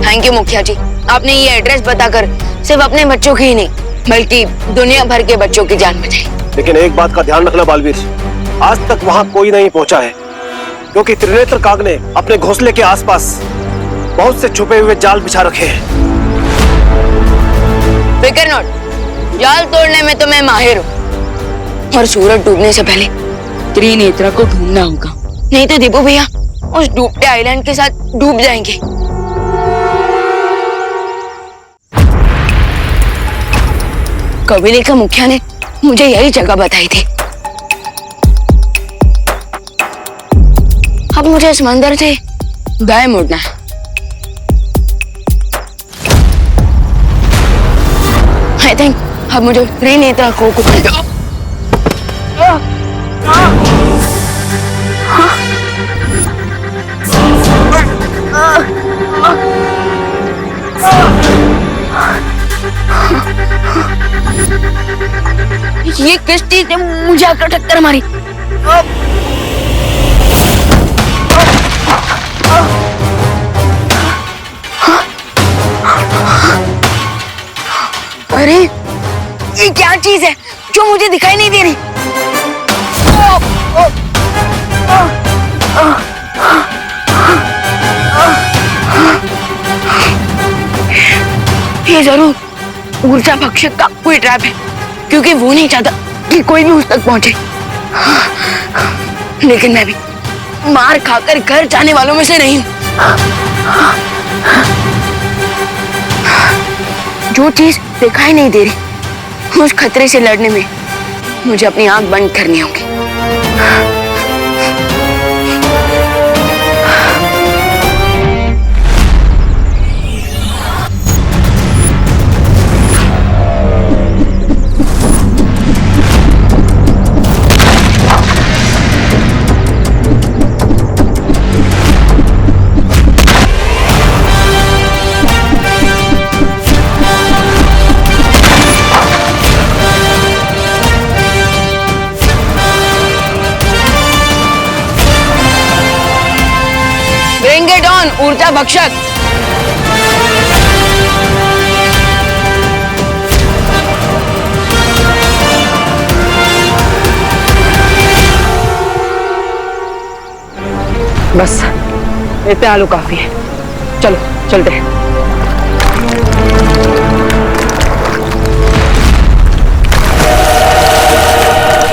थैंक यू मुखिया जी, आपने ये एड्रेस बताकर सिर्फ अपने बच्चों की ही नहीं बल्कि दुनिया भर के बच्चों की जान बचाई। लेकिन एक बात का ध्यान रखना बालवीर, आज तक वहाँ कोई नहीं पहुँचा है क्योंकि त्रिनेत्र काग ने अपने घोंसले के आसपास बहुत से छुपे हुए जाल बिछा रखे हैं। फिकर नॉट, जाल तोड़ने में तो मैं माहिर हूँ और सूरज डूबने से पहले त्रिनेत्र को ढूंढना होगा, नहीं तो दीपू भैया उस डूबते आइलैंड के साथ डूब जाएंगे। कबीले का मुखिया ने मुझे यही जगह बताई थी। अब मुझे इस मंदिर से दाएं मुड़ना है। आई थिंक अब मुझे त्रिनेत्र को ये किस चीज ने मुझे आकर टक्कर मारी? अरे ये क्या चीज है जो मुझे दिखाई नहीं दे रही? ये जरूर ऊर्जा भक्षक का कोई ट्रैप है, क्योंकि वो नहीं चाहता कि कोई भी उस तक पहुंचे। लेकिन मैं भी मार खाकर घर जाने वालों में से नहीं हूं। जो चीज दिखाई नहीं दे रही, उस खतरे से लड़ने में मुझे अपनी आंख बंद करनी होगी। कौन? ऊर्जा भक्षक। बस इतने आलू काफी है, चलो चलते हैं।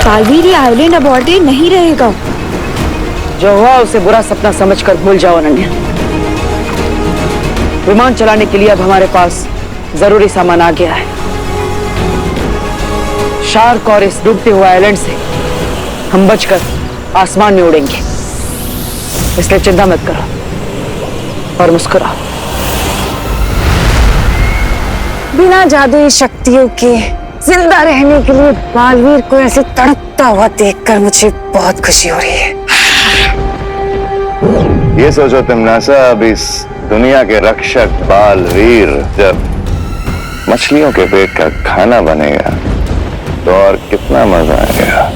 बालवीर, ये आइलैंड अबॉर्डेड नहीं रहेगा। जो हुआ उसे बुरा सपना समझकर भूल जाओ अनन्या। विमान चलाने के लिए अब हमारे पास जरूरी सामान आ गया है। शार्क और इस डूबते हुए आइलैंड से हम बचकर आसमान में उड़ेंगे, इसलिए चिंता मत करो और मुस्कुराओ। बिना जादुई शक्तियों के जिंदा रहने के लिए बालवीर को ऐसे तड़पता हुआ देखकर मुझे बहुत खुशी हो रही है। ये सोचो तिमनासा, अब इस दुनिया के रक्षक बालवीर जब मछलियों के पेट का खाना बनेगा तो और कितना मजा आएगा।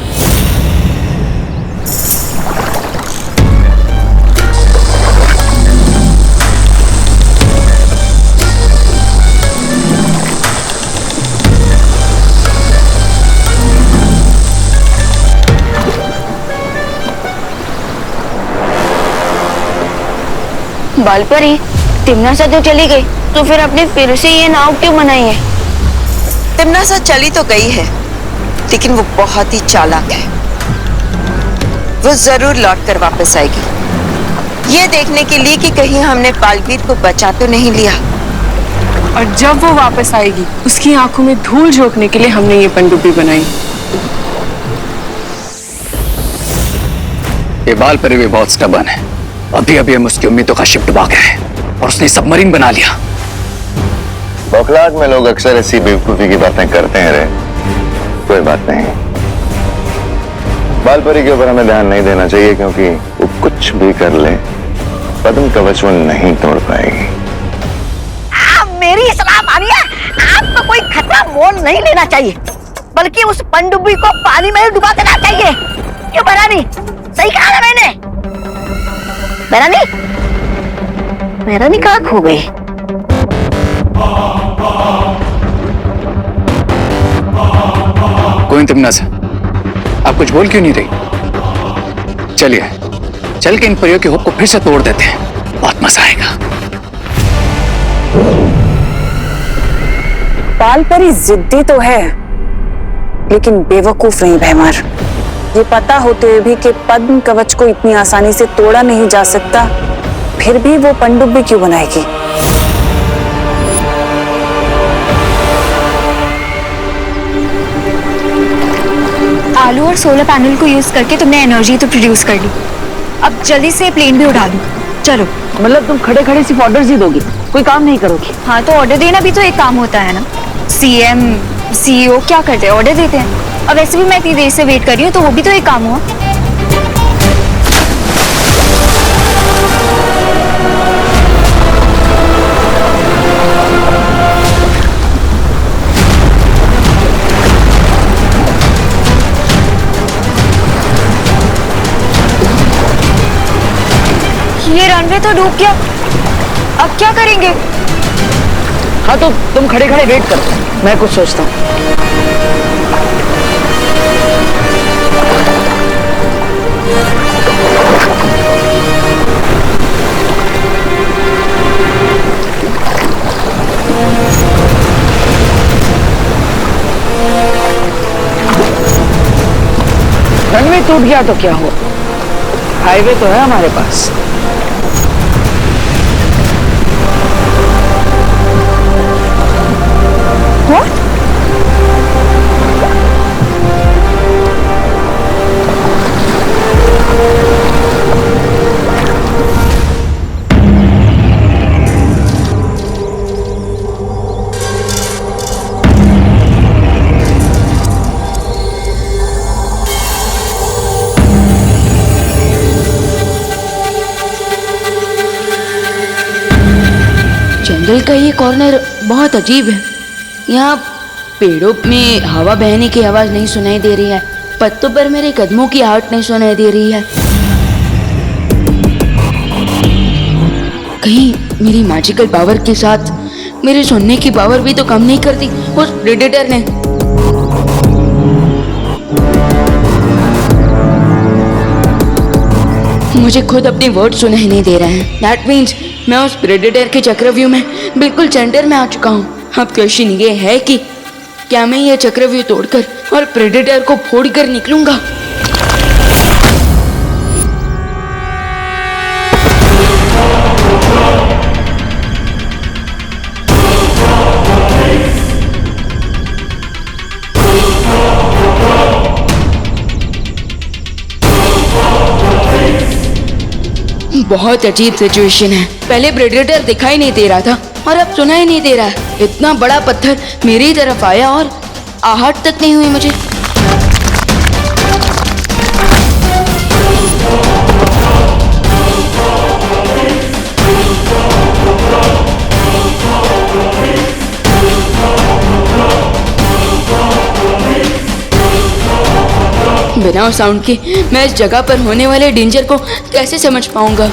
बालपरी, तिमनासा तो चली गई, तो फिर आपने फिर से ये नाव क्यों बनाई है? तिमनासा चली तो गई है, लेकिन वो बहुत ही चालाक है। वो जरूर लौट कर वापस आएगी, ये देखने के लिए कि कहीं हमने बालवीर को बचा तो नहीं लिया। और जब वो वापस आएगी, उसकी आंखों में धूल झोंकने के लिए हमने ये पनडुब्बी बनाई। ये बालपरी भी बहुत स्टबर्न है। अभी अभी हम उसकी उम्मीदों का शिप डुबा गए और उसने सबमरीन बना लिया। बौखलाहट में लोग अक्सर ऐसी बेवकूफी की बातें करते हैं रे। कोई बात नहीं, बालपरी के ऊपर हमें ध्यान नहीं देना चाहिए, क्योंकि वो कुछ भी कर ले पद्म कवच वो नहीं तोड़ पाएगी। मेरी सलाह मानिए, आपको कोई खतरा मोल नहीं लेना चाहिए, बल्कि उस पनडुब्बी को पानी में डुबा देना चाहिए। क्यों बरानी, सही कहा ना मैंने? बरानी कहाँ खो गई? कोई तिमनासा, आप कुछ बोल क्यों नहीं रही? चलिए चल के इन परियों के हुक को फिर से तोड़ देते हैं, बहुत मजा आएगा। बालपरी जिद्दी तो है, लेकिन बेवकूफ नहीं भैमार। ये पता होते हुए भी कि पद्म कवच को इतनी आसानी से तोड़ा नहीं जा सकता, फिर भी वो पनडुब्बी क्यों बनाएगी? आलू और सोलर पैनल को यूज करके तुमने एनर्जी तो प्रोड्यूस कर ली, अब जल्दी से प्लेन भी उड़ा दो। चलो। मतलब तुम खड़े खड़े सिर्फ ऑर्डर्स ही दोगी, कोई काम नहीं करोगी? हाँ, तो ऑर्डर देना भी तो एक काम होता है ना। सीएम सीईओ क्या करते हैं? ऑर्डर देते हैं। अब वैसे भी मैं इतनी देर से वेट कर रही हूँ, तो वो भी तो एक काम हुआ। ये रनवे तो डूब गया, अब क्या करेंगे? हाँ तो तुम खड़े खड़े वेट करो, मैं कुछ सोचता हूँ। रनवे टूट गया तो क्या हुआ, हाईवे तो है हमारे पास। जंगल का ये कॉर्नर बहुत अजीब है। यहाँ पेड़ों में हवा बहने की आवाज नहीं सुनाई दे रही है, पत्तों पर मेरे कदमों की आहट नहीं सुनाई दे रही है। कहीं मेरी मैजिकल पावर के साथ मेरे सुनने की पावर भी तो कम नहीं करती उस प्रेडेटर ने। मुझे खुद अपने वर्ड सुनाई नहीं दे रहे हैं। दैट मीन्स मैं उस प्रेडेटर के चक्रव्यूह में बिल्कुल सेंटर में आ चुका हूँ। अब क्वेश्चन ये है कि क्या मैं ये चक्रव्यूह तोड़कर और प्रेडेटर को फोड़कर निकलूंगा? बहुत अजीब सिचुएशन है। पहले प्रेडेटर दिखाई नहीं दे रहा था और अब सुनाई नहीं दे रहा है। इतना बड़ा पत्थर मेरी तरफ आया और आहट तक नहीं हुई मुझे। बिना साउंड के मैं इस जगह पर होने वाले डेंजर को कैसे समझ पाऊंगा?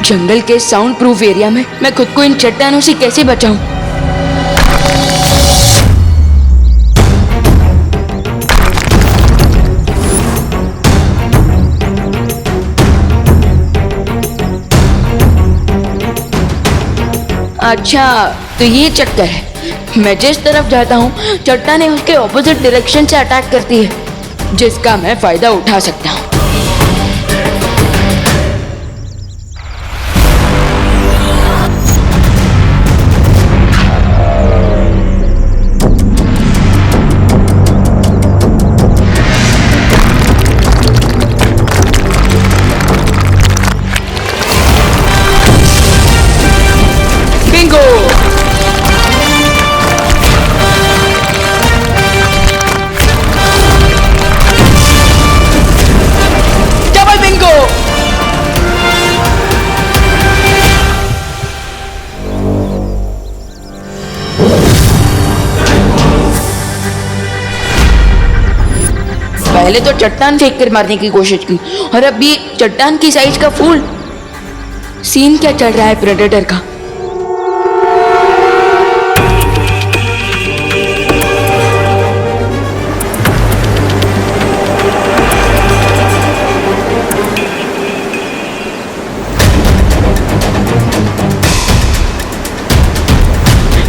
जंगल के साउंड प्रूफ एरिया में मैं खुद को इन चट्टानों से कैसे बचाऊं? अच्छा, तो ये चक्कर है। मैं जिस तरफ जाता हूँ चट्टानें उसके ऑपोजिट डायरेक्शन से अटैक करती है, जिसका मैं फायदा उठा सकता हूँ। पहले तो चट्टान फेंक कर मारने की कोशिश की और अब भी चट्टान की साइज का फूल। सीन क्या चल रहा है प्रेडेटर का?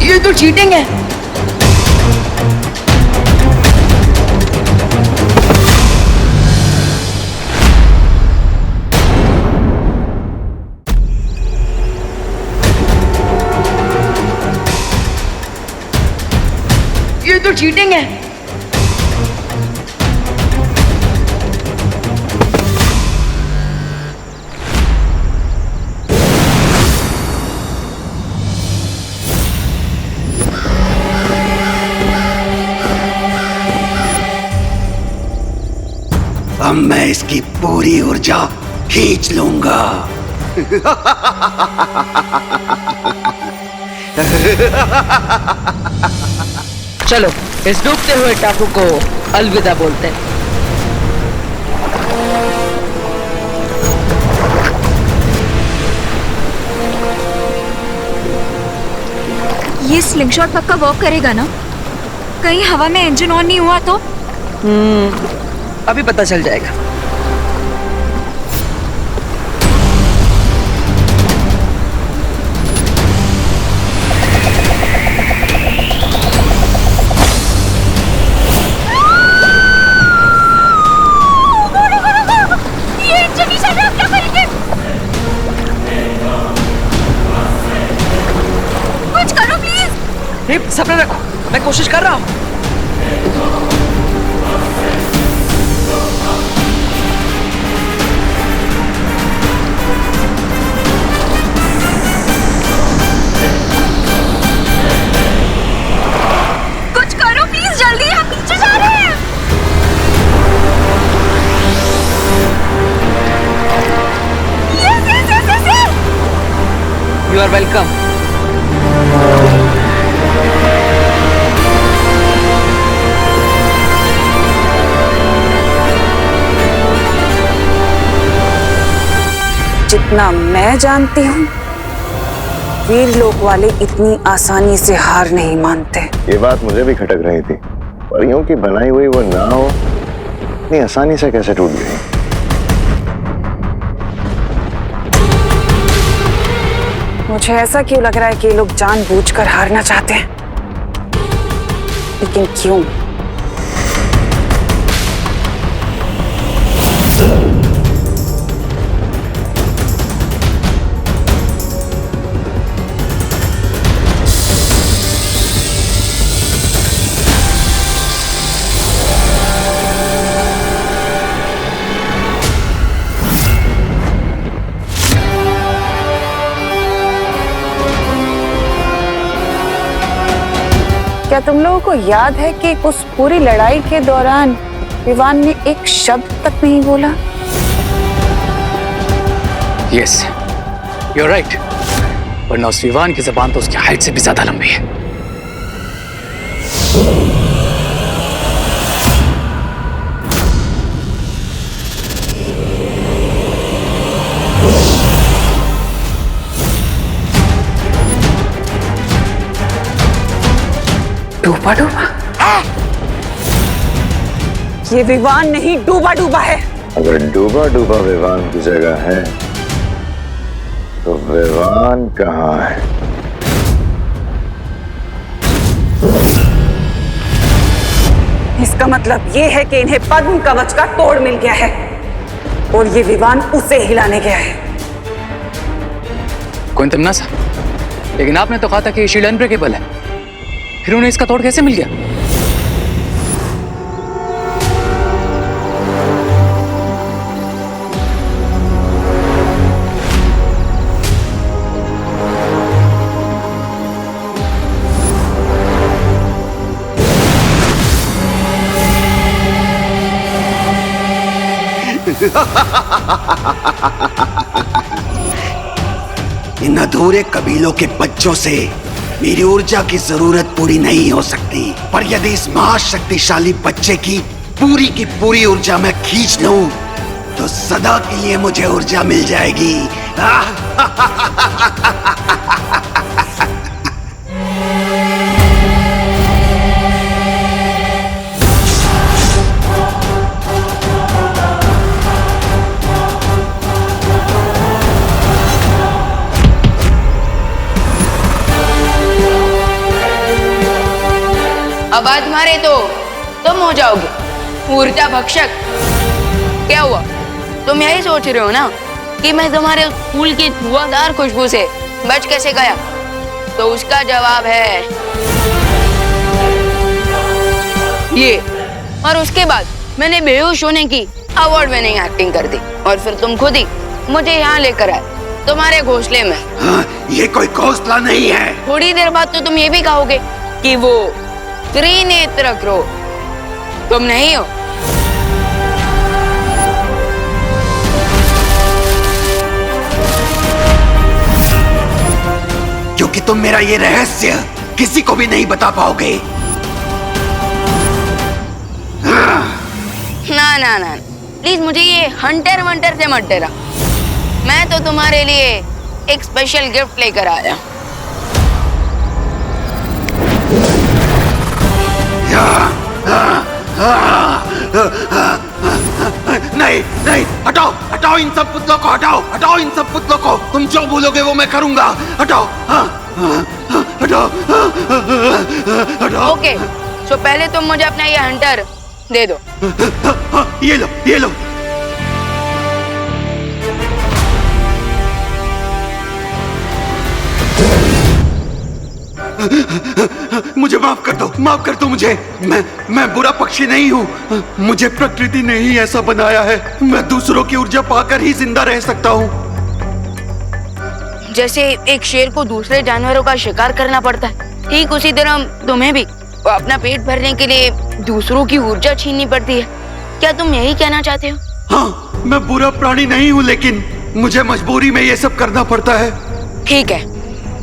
ये तो चीटिंग है। ये तो चीटिंग है। अब मैं इसकी पूरी ऊर्जा खींच लूंगा। चलो इस डूबते हुए टापू को अलविदा बोलते हैं। ये स्लिंगशॉट पक्का वर्क करेगा ना? कहीं हवा में इंजन ऑन नहीं हुआ तो? अभी पता चल जाएगा। ये इंजन नहीं चल रहा, क्या करेंगे? कुछ करो प्लीज। सब्र रखो, मैं कोशिश कर रहा हूँ। कुछ करो प्लीज, जल्दी। Are welcome. जितना मैं जानती हूँ, वीर लोक वाले इतनी आसानी से हार नहीं मानते। ये बात मुझे भी खटक रही थी। परियों की बनाई हुई वो नाव इतनी आसानी से कैसे टूट गई? मुझे ऐसा क्यों लग रहा है कि ये लोग जानबूझकर हारना चाहते हैं, लेकिन क्यों? क्या तुम लोगों को याद है कि उस पूरी लड़ाई के दौरान विवान ने एक शब्द तक नहीं बोला? Yes, you are right. वरना उस विवान की जबान तो उसकी हाइट से भी ज्यादा लंबी है। डूबा डूबा? ये विवान नहीं, डूबा डूबा है। अगर डूबा डूबा विवान की जगह है तो विवान कहाँ है? इसका मतलब ये है कि इन्हें पद्म कवच का तोड़ मिल गया है और ये विवान उसे हिलाने गया है। कौन तमन्ना? लेकिन आपने तो कहा था कि ये शील्ड अनब्रेकेबल है, फिर उन्हें इसका तोड़ कैसे मिल गया? इन अधूरे कबीलों के बच्चों से मेरी ऊर्जा की जरूरत पूरी नहीं हो सकती, पर यदि इस महाशक्तिशाली बच्चे की पूरी ऊर्जा मैं खींच लूं तो सदा के लिए मुझे ऊर्जा मिल जाएगी। अब आज मारे तो तुम हो जाओगे ऊर्जा भक्षक। क्या हुआ, तुम यही सोच रहे हो ना कि मैं तुम्हारे फूल की धुआंधार खुशबू से बच कैसे गया? तो उसका जवाब है ये। और उसके बाद मैंने बेहोश होने की अवार्ड विनिंग एक्टिंग कर दी और फिर तुम खुद ही मुझे यहाँ लेकर आए तुम्हारे घोंसले में। हाँ, ये कोई घोंसला नहीं है। थोड़ी देर बाद तो तुम ये भी कहोगे कि वो त्रिनेत्र क्रो तुम नहीं हो। क्योंकि तुम मेरा ये रहस्य किसी को भी नहीं बता पाओगे। ना ना ना, प्लीज मुझे ये हंटर वंटर से मत डरा। मैं तो तुम्हारे लिए एक स्पेशल गिफ्ट लेकर आया। नहीं नहीं, हटाओ हटाओ इन सब पुतलों को, हटाओ हटाओ इन सब पुतलों को। तुम जो बोलोगे वो मैं करूंगा। हटाओ हटाओ हटाओ। ओके, तो पहले तुम मुझे अपना ये हंटर दे दो। ये लो ये लो। मुझे माफ कर दो मुझे। मैं बुरा पक्षी नहीं हूँ। मुझे प्रकृति ने ही ऐसा बनाया है। मैं दूसरों की ऊर्जा पाकर ही जिंदा रह सकता हूँ। जैसे एक शेर को दूसरे जानवरों का शिकार करना पड़ता है, ठीक उसी तरह तुम्हें भी अपना पेट भरने के लिए दूसरों की ऊर्जा छीननी पड़ती है। क्या तुम यही कहना चाहते हो? हाँ, मैं बुरा प्राणी नहीं हूँ, लेकिन मुझे मजबूरी में ये सब करना पड़ता है। ठीक है,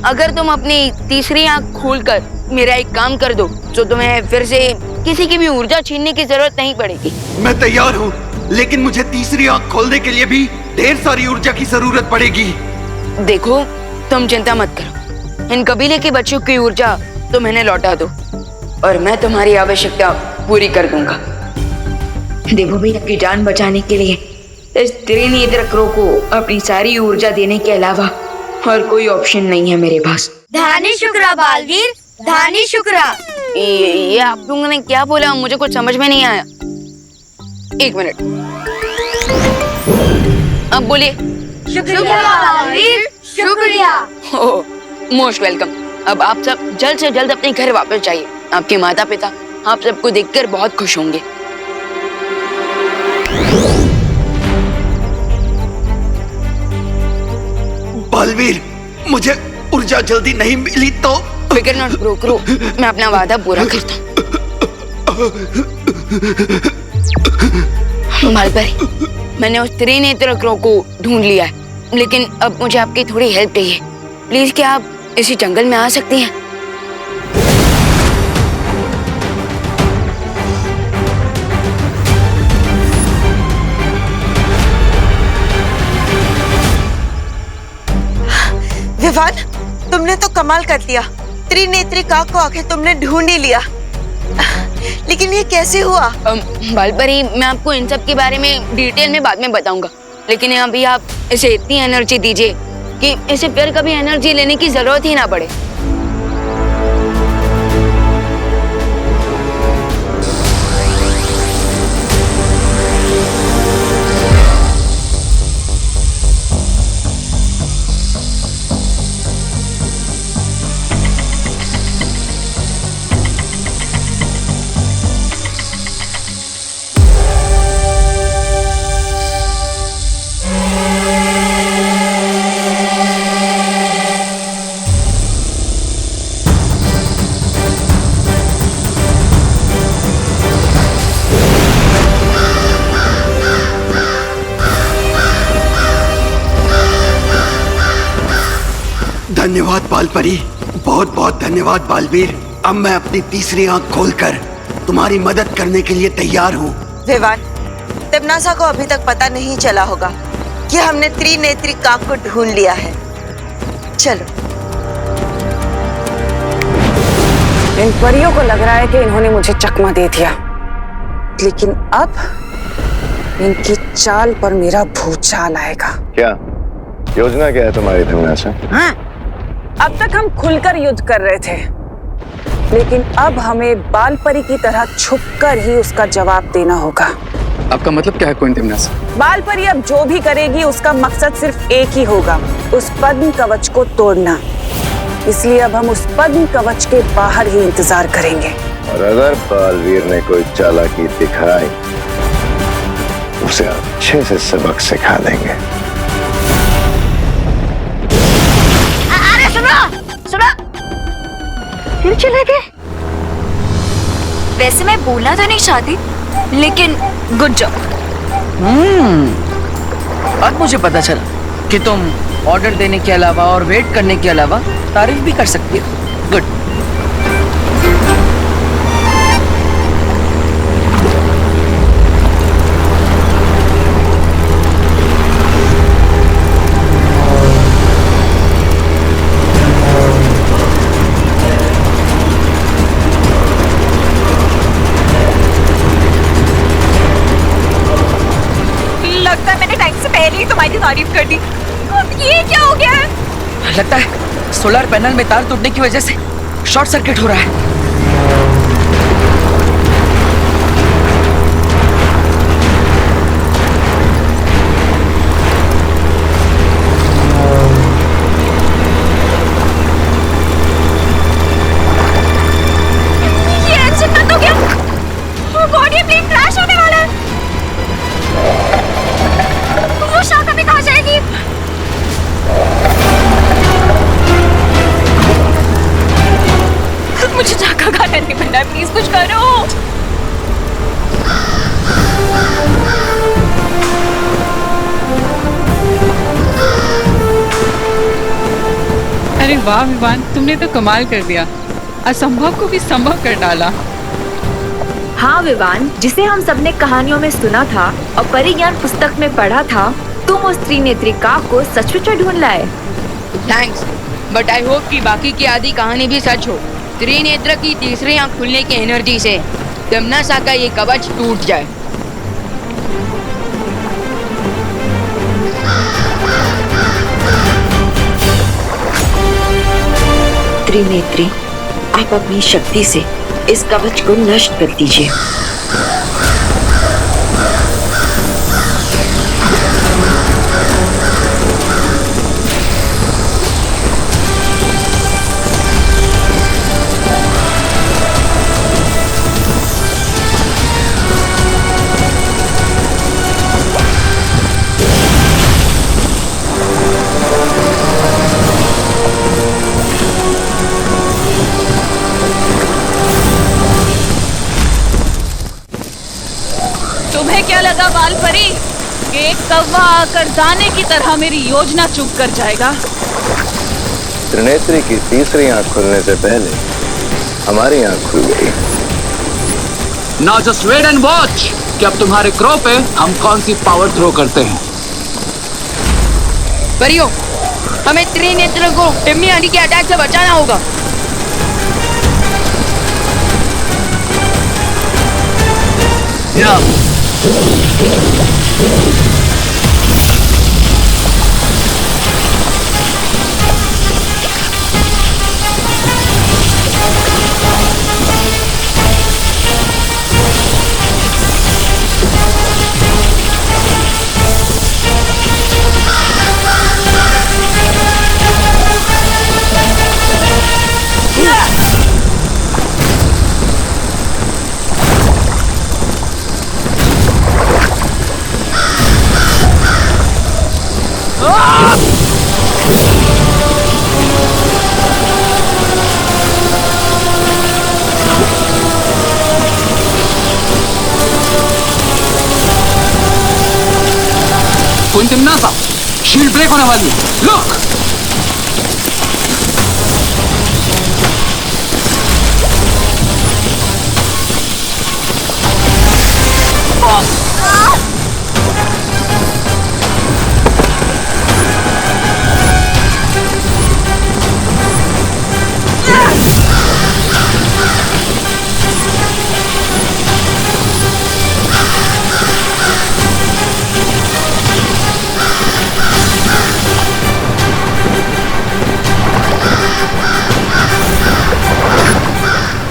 अगर तुम अपनी तीसरी आंख खोलकर मेरा एक काम कर दो तो तुम्हें फिर से किसी की भी ऊर्जा छीनने की जरूरत नहीं पड़ेगी। मैं तैयार हूँ, लेकिन मुझे तीसरी आंख खोलने के लिए भी ढेर सारी ऊर्जा की जरूरत पड़ेगी। देखो तुम चिंता मत करो, इन कबीले के बच्चों की ऊर्जा तुम इन्हें लौटा दो और मैं तुम्हारी आवश्यकता पूरी कर दूंगा। देवो भैया की जान बचाने के लिए इस त्रिनेत्र क्रो को अपनी सारी ऊर्जा देने के अलावा और कोई ऑप्शन नहीं है मेरे पास। धानी शुक्रा बालवीर, धानी शुक्रा। ये आप लोगों ने क्या बोला, मुझे कुछ समझ में नहीं आया। एक मिनट, अब बोलिए। शुक्रिया बालवीर, शुक्रिया। Most welcome. अब आप सब जल्द से जल्द अपने घर वापस जाइए। आपके माता पिता आप सबको देखकर बहुत खुश होंगे। बालवीर, मुझे ऊर्जा जल्दी नहीं मिली तो फिक्र नॉट करो, मैं अपना वादा पूरा करता हूँ। बालपरी, मैंने उस त्रिनेत्र क्रो को ढूंढ लिया है, लेकिन अब मुझे आपकी थोड़ी हेल्प चाहिए। प्लीज क्या आप इसी जंगल में आ सकती हैं? विवान, तुमने तो कमाल कर दिया। त्रिनेत्री काक को आखिर तुमने ढूंढ ही लिया, लेकिन ये कैसे हुआ? बालपरी, मैं आपको इन सब के बारे में डिटेल में बाद में बताऊंगा, लेकिन अभी आप इसे इतनी एनर्जी दीजिए कि इसे फिर कभी एनर्जी लेने की जरूरत ही ना पड़े। धन्यवाद बालपरी, बहुत बहुत धन्यवाद बालवीर। अब मैं अपनी तीसरी आंख खोलकर तुम्हारी मदद करने के लिए तैयार हूँ। विवान, तिम्नासा को अभी तक पता नहीं चला होगा कि हमने त्रिनेत्री काक को ढूंढ लिया है। चलो। इन परियों को लग रहा है कि इन्होंने मुझे चकमा दे दिया, लेकिन अब इनकी चाल पर मेरा भूचाल आएगा। क्या योजना क्या है तुम्हारी तिम्नासा? हाँ, अब तक हम खुलकर युद्ध कर रहे थे, लेकिन अब हमें बालपरी की तरह छुपकर ही उसका जवाब देना होगा। आपका मतलब क्या है क्वीन तिम्नासा? बालपरी अब जो भी करेगी उसका मकसद सिर्फ एक ही होगा, उस पद्म कवच को तोड़ना। इसलिए अब हम उस पद्म कवच के बाहर ही इंतजार करेंगे। और अगर बालवीर ने कोई चालाकी दिखाई, उसे अच्छे से सबक सिखा देंगे। अरे सुनो, फिर चले गए। वैसे मैं बोलना तो नहीं चाहती, लेकिन गुड जॉब। अब मुझे पता चला कि तुम ऑर्डर देने के अलावा और वेट करने के अलावा तारीफ भी कर सकती हो। गुड। लगता है मैंने टाइम से पहले ही तुम्हारी तारीफ कर दी। अब ये क्या हो गया है? लगता है सोलर पैनल में तार टूटने की वजह से शॉर्ट सर्किट हो रहा है। ये इंजन बंद हो गया। गॉड, ये प्लेन क्रैश होने वाला है। वो शाखा में कहाँ जाएगी? मुझे अरे वाह विवान, तुमने तो कमाल कर दिया, असंभव को भी संभव कर डाला। हाँ विवान, जिसे हम सबने कहानियों में सुना था और परिज्ञान पुस्तक में पढ़ा था, तुम उस त्रिनेत्री काक को सचमुच में ढूंढ लाए। थैंक्स, बट आई होप कि बाकी की आधी कहानी भी सच हो। त्रिनेत्र की तीसरी आंख खुलने की एनर्जी से तिम्नासा का ये कवच टूट जाए। त्रिनेत्री, आप अपनी शक्ति से इस कवच को नष्ट कर दीजिए। तुम्हें क्या लगा बाल परी कि एक कौवा आकर दाने की तरह मेरी योजना चुप कर जाएगा? त्रिनेत्री की तीसरी आंख खुलने से पहले हमारी आंख खुल गई। Now just wait and watch कि अब तुम्हारे क्रो पे हम कौन सी पावर थ्रो करते हैं। परियो, हमें त्रिनेत्र को टिम्मी आंधी के अटैक से बचाना होगा। तिम्नासा, शील्ड ब्रेक होने वाली है। लुक!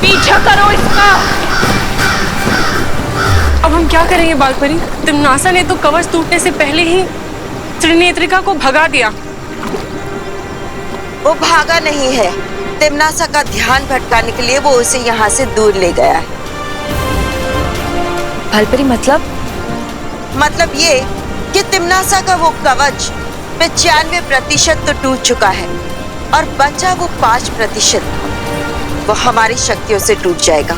पीछा करो इसका। अब हम क्या करेंगे बालपरी? तिम्नासा ने तो कवच टूटने से पहले ही त्रिनेत्रिका को भगा दिया। वो भागा नहीं है, तिम्नासा का ध्यान भटकाने के लिए वो उसे यहाँ से दूर ले गया है। बालपरी मतलब ये कि तिम्नासा का वो कवच 95% तो टूट चुका है और बचा वो 5%, वो हमारी शक्तियों से टूट जाएगा।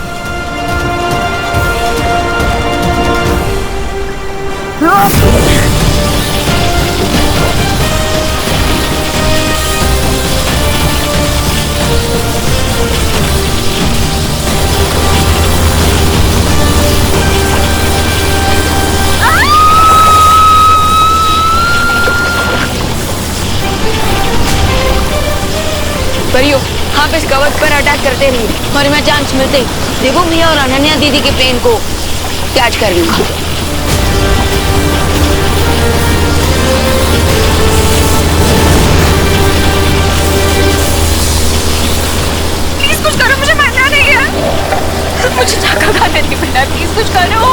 परियो, आप इस कवच पर अटैक करते रहिए और मैं चांस मिलते ही देखो मिया और अनन्या दीदी के प्लेन को कैच कर लूंगा। प्लीज कुछ करो, मुझे मरना नहीं है। मुझे धक्का खाने नहीं मिलना, प्लीज कुछ करो।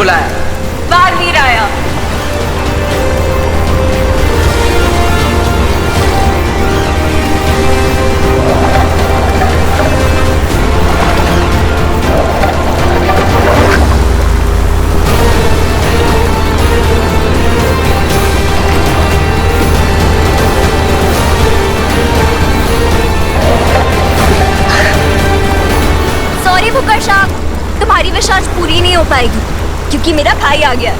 बुलाया? बालवीर आया। सॉरी फुकर शाह, तुम्हारी विश आज पूरी नहीं हो पाएगी क्योंकि मेरा भाई आ गया।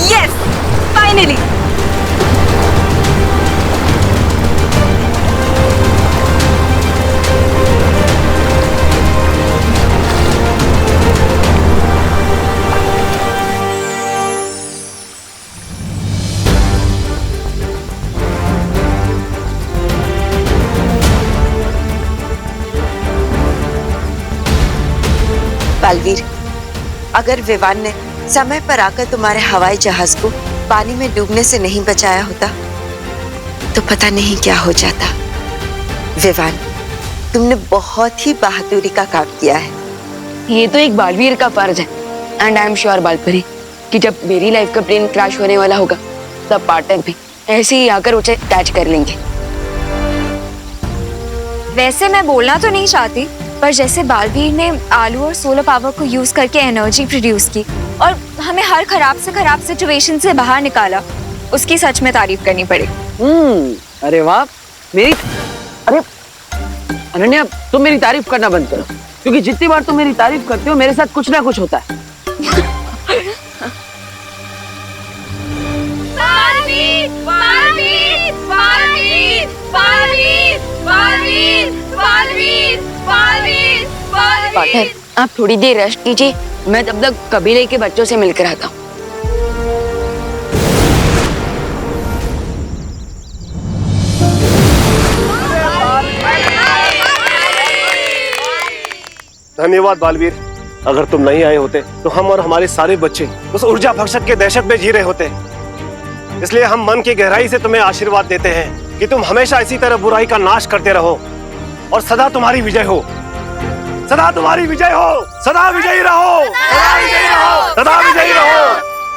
Yes, finally. बालवीर, अगर विवान ने समय पर आकर तुम्हारे हवाई जहाज को पानी में डूबने से नहीं बचाया होता तो पता नहीं क्या हो जाता। विवान, तुमने बहुत ही बहादुरी का काम किया है। ये तो एक बालवीर का फर्ज है। एंड आई एम श्योर बालपरी कि जब मेरी लाइफ का प्लेन क्रैश होने वाला होगा तब पार्टनर भी ऐसे ही आकर उसे कैच कर लेंगे। वैसे मैं बोलना तो नहीं चाहती, पर जैसे बालवीर ने आलू और सोलर पावर को यूज करके एनर्जी प्रोड्यूस की और हमें हर खराब से खराब सिचुएशन से बाहर निकाला, उसकी सच में तारीफ करनी पड़ेगी। अरे वाह, मेरी अरे अनन्या, तुम मेरी तारीफ करना बंद करो, क्योंकि जितनी बार तुम मेरी तारीफ करते हो मेरे साथ कुछ ना कुछ होता है। बालवीर, बालवीर, बालवीर, बालवीर, बालवीर, बालवीर, बालवीर, बालवीर। पार्टनर, आप थोड़ी देर रेस्ट कीजिए, मैं तब तक कबीले के बच्चों से मिलकर आता हूँ। धन्यवाद बालवीर, अगर तुम नहीं आए होते तो हम और हमारे सारे बच्चे उस ऊर्जा भक्षक के दहशत में जी रहे होते। इसलिए हम मन की गहराई से तुम्हें आशीर्वाद देते हैं कि तुम हमेशा इसी तरह बुराई का नाश करते रहो और सदा तुम्हारी विजय हो। सदा तुम्हारी विजय हो, सदा विजयी रहो, सदा विजयी रहो, सदा विजयी रहो,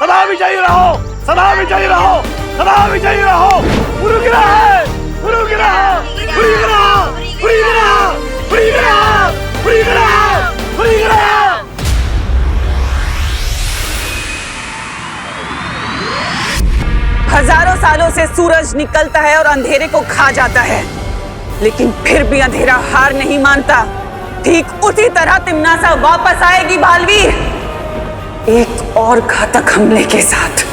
सदा विजयी रहो, सदा विजयी रहो, सदा विजयी रहो। गुरु गिरा है, गुरु गिरा, गुरु गिरा, गुरु गिरा, गुरु गिरा, गुरु गिरा, गुरु गिरा। हजारों सालों से सूरज निकलता है और अंधेरे को खा जाता है, लेकिन फिर भी अंधेरा हार नहीं मानता। ठीक उसी तरह तिम्नासा वापस आएगी बालवीर, एक और घातक हमले के साथ।